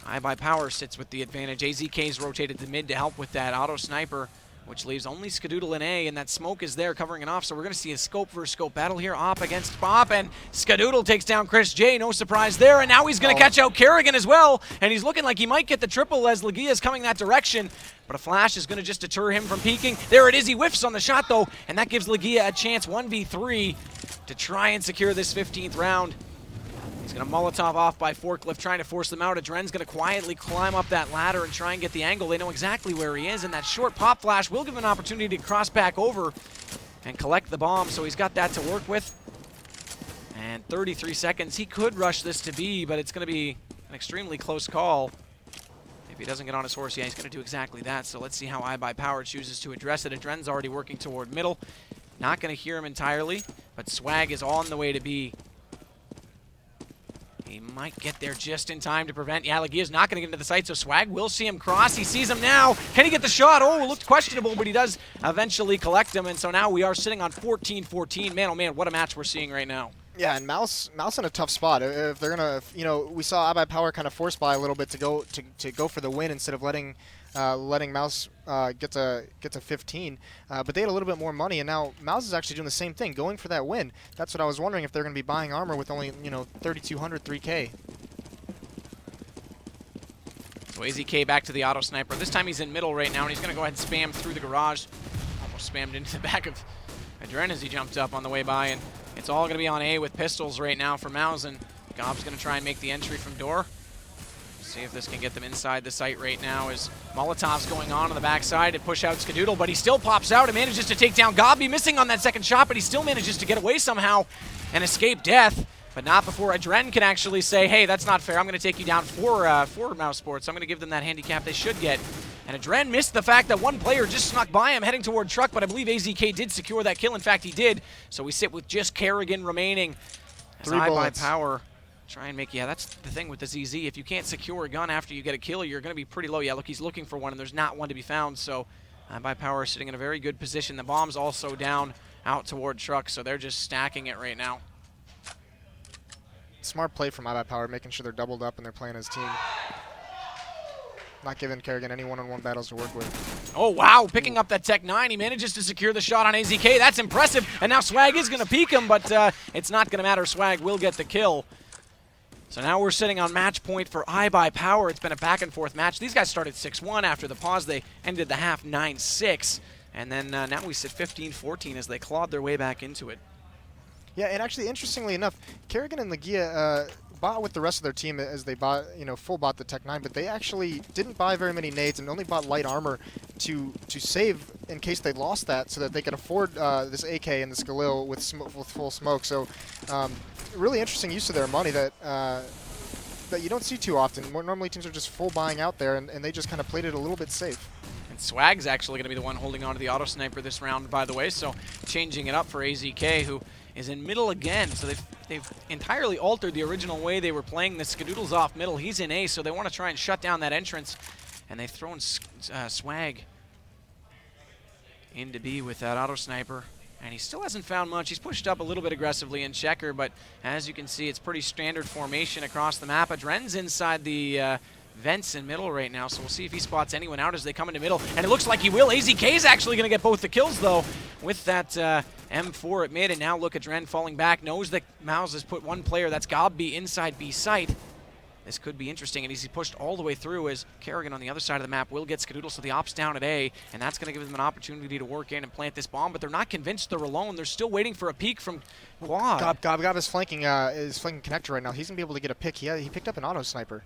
iBUYPOWER sits with the advantage. AZK's rotated to mid to help with that auto sniper, which leaves only Skadoodle in A, and that smoke is there covering it off, so we're going to see a scope versus scope battle here. Op against Bop, and Skadoodle takes down Chris J, no surprise there, and now he's going to catch out Kerrigan as well, and he's looking like he might get the triple as Legia is coming that direction, but a flash is going to just deter him from peeking. There it is, he whiffs on the shot though, and that gives Legia a chance 1v3 to try and secure this 15th round. He's going to Molotov off by Forklift, trying to force them out. Adren's going to quietly climb up that ladder and try and get the angle. They know exactly where he is, and that short pop flash will give him an opportunity to cross back over and collect the bomb, so he's got that to work with. And 33 seconds. He could rush this to B, but it's going to be an extremely close call. If he doesn't get on his horse, yeah, he's going to do exactly that. So let's see how iBUYPOWER chooses to address it. Adren's already working toward middle. Not going to hear him entirely, but Swag is on the way to B. He might get there just in time to prevent. Yeah, Legia's not going to get into the site, so Swag will see him cross. He sees him now. Can he get the shot? Oh, it looked questionable, but he does eventually collect him, and so now we are sitting on 14-14. Man, oh man, what a match we're seeing right now. Yeah, and Mouz in a tough spot. If they're gonna, you know, we saw iBUYPOWER kind of force buy a little bit to go for the win instead of letting Mouz get to 15. But they had a little bit more money, and now Mouz is actually doing the same thing, going for that win. That's what I was wondering, if they're going to be buying armor with only, you know, 3,200, 3K. So AZK back to the auto sniper. This time he's in middle right now, and he's going to go ahead and spam through the garage. Almost spammed into the back of Adren as he jumped up on the way by, and it's all going to be on A with pistols right now for Mouz, and Gob's going to try and make the entry from door. See if this can get them inside the site right now as Molotov's going on the backside to push out Skadoodle, but he still pops out and manages to take down Gobby, missing on that second shot, but he still manages to get away somehow and escape death, but not before Adren can actually say, hey, that's not fair, I'm going to take you down for Mousesports. I'm going to give them that handicap they should get. And Adren missed the fact that one player just snuck by him heading toward truck, but I believe AZK did secure that kill. In fact, he did. So we sit with just Kerrigan remaining as iBUYPOWER try and make, yeah, that's the thing with the ZZ. If you can't secure a gun after you get a kill, you're going to be pretty low. Yeah, look, he's looking for one, and there's not one to be found. So iBUYPOWER sitting in a very good position. The bomb's also down out toward truck, so they're just stacking it right now. Smart play from iBUYPOWER, making sure they're doubled up and they're playing as team. Not giving Kerrigan any one-on-one battles to work with. Oh, wow. Picking up that Tech 9. He manages to secure the shot on AZK. That's impressive. And now Swag is going to peek him, but it's not going to matter. Swag will get the kill. So now we're sitting on match point for iBUYPOWER. It's been a back-and-forth match. These guys started 6-1 after the pause. They ended the half 9-6. And then now we sit 15-14 as they clawed their way back into it. Yeah, and actually, interestingly enough, Kerrigan and Legia bought with the rest of their team as they bought, you know, full bought the Tech 9, but they actually didn't buy very many nades and only bought light armor to save in case they lost that, so that they could afford this AK and this Galil with full smoke. So really interesting use of their money that that you don't see too often. Normally teams are just full buying out there, and they just kind of played it a little bit safe. And Swag's actually going to be the one holding on to the auto sniper this round, by the way, so changing it up for AZK, who is in middle again. So they've entirely altered the original way they were playing. The Skadoodle's off middle. He's in A, so they want to try and shut down that entrance. And they've thrown Swag into B with that auto sniper. And he still hasn't found much. He's pushed up a little bit aggressively in checker, but as you can see, it's pretty standard formation across the map. Adren's inside the vents in middle right now, so we'll see if he spots anyone out as they come into middle, and it looks like he will. AZK is actually going to get both the kills, though, with that M4 at mid, and now look at Adren falling back, knows that Mouz has put one player, that's Gobby, inside B site. This could be interesting, and he's pushed all the way through as Kerrigan on the other side of the map will get Skadoodle, so the op's down at A, and that's going to give them an opportunity to work in and plant this bomb, but they're not convinced they're alone. They're still waiting for a peek from Quad. Gob is flanking connector right now. He's going to be able to get a pick. He picked up an auto sniper.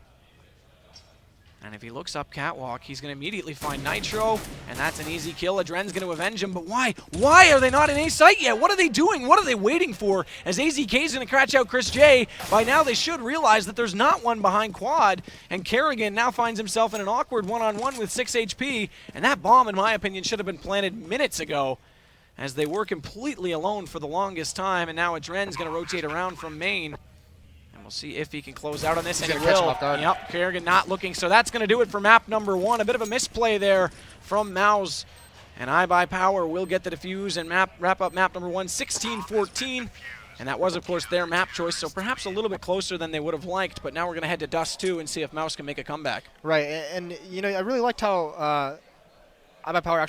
And if he looks up catwalk, he's going to immediately find Nitro, and that's an easy kill. Adren's going to avenge him, but why? Why are they not in A site yet? What are they doing? What are they waiting for? As AZK is going to catch out Chris J, by now they should realize that there's not one behind Quad, and Kerrigan now finds himself in an awkward one-on-one with 6 HP, and that bomb, in my opinion, should have been planted minutes ago, as they were completely alone for the longest time, and now Adren's going to rotate around from main. we'll see if he can close out on this, He's and he gonna catch him will. off guard. Yep, Kerrigan not looking, so that's going to do it for map number 1. A bit of a misplay there from Mouz. And iBUYPOWER will get the defuse and wrap up map number 1, 16-14. And that was, of course, their map choice, so perhaps a little bit closer than they would have liked. But now we're going to head to Dust 2 and see if Mouz can make a comeback. Right, and you know, I really liked how iBUYPOWER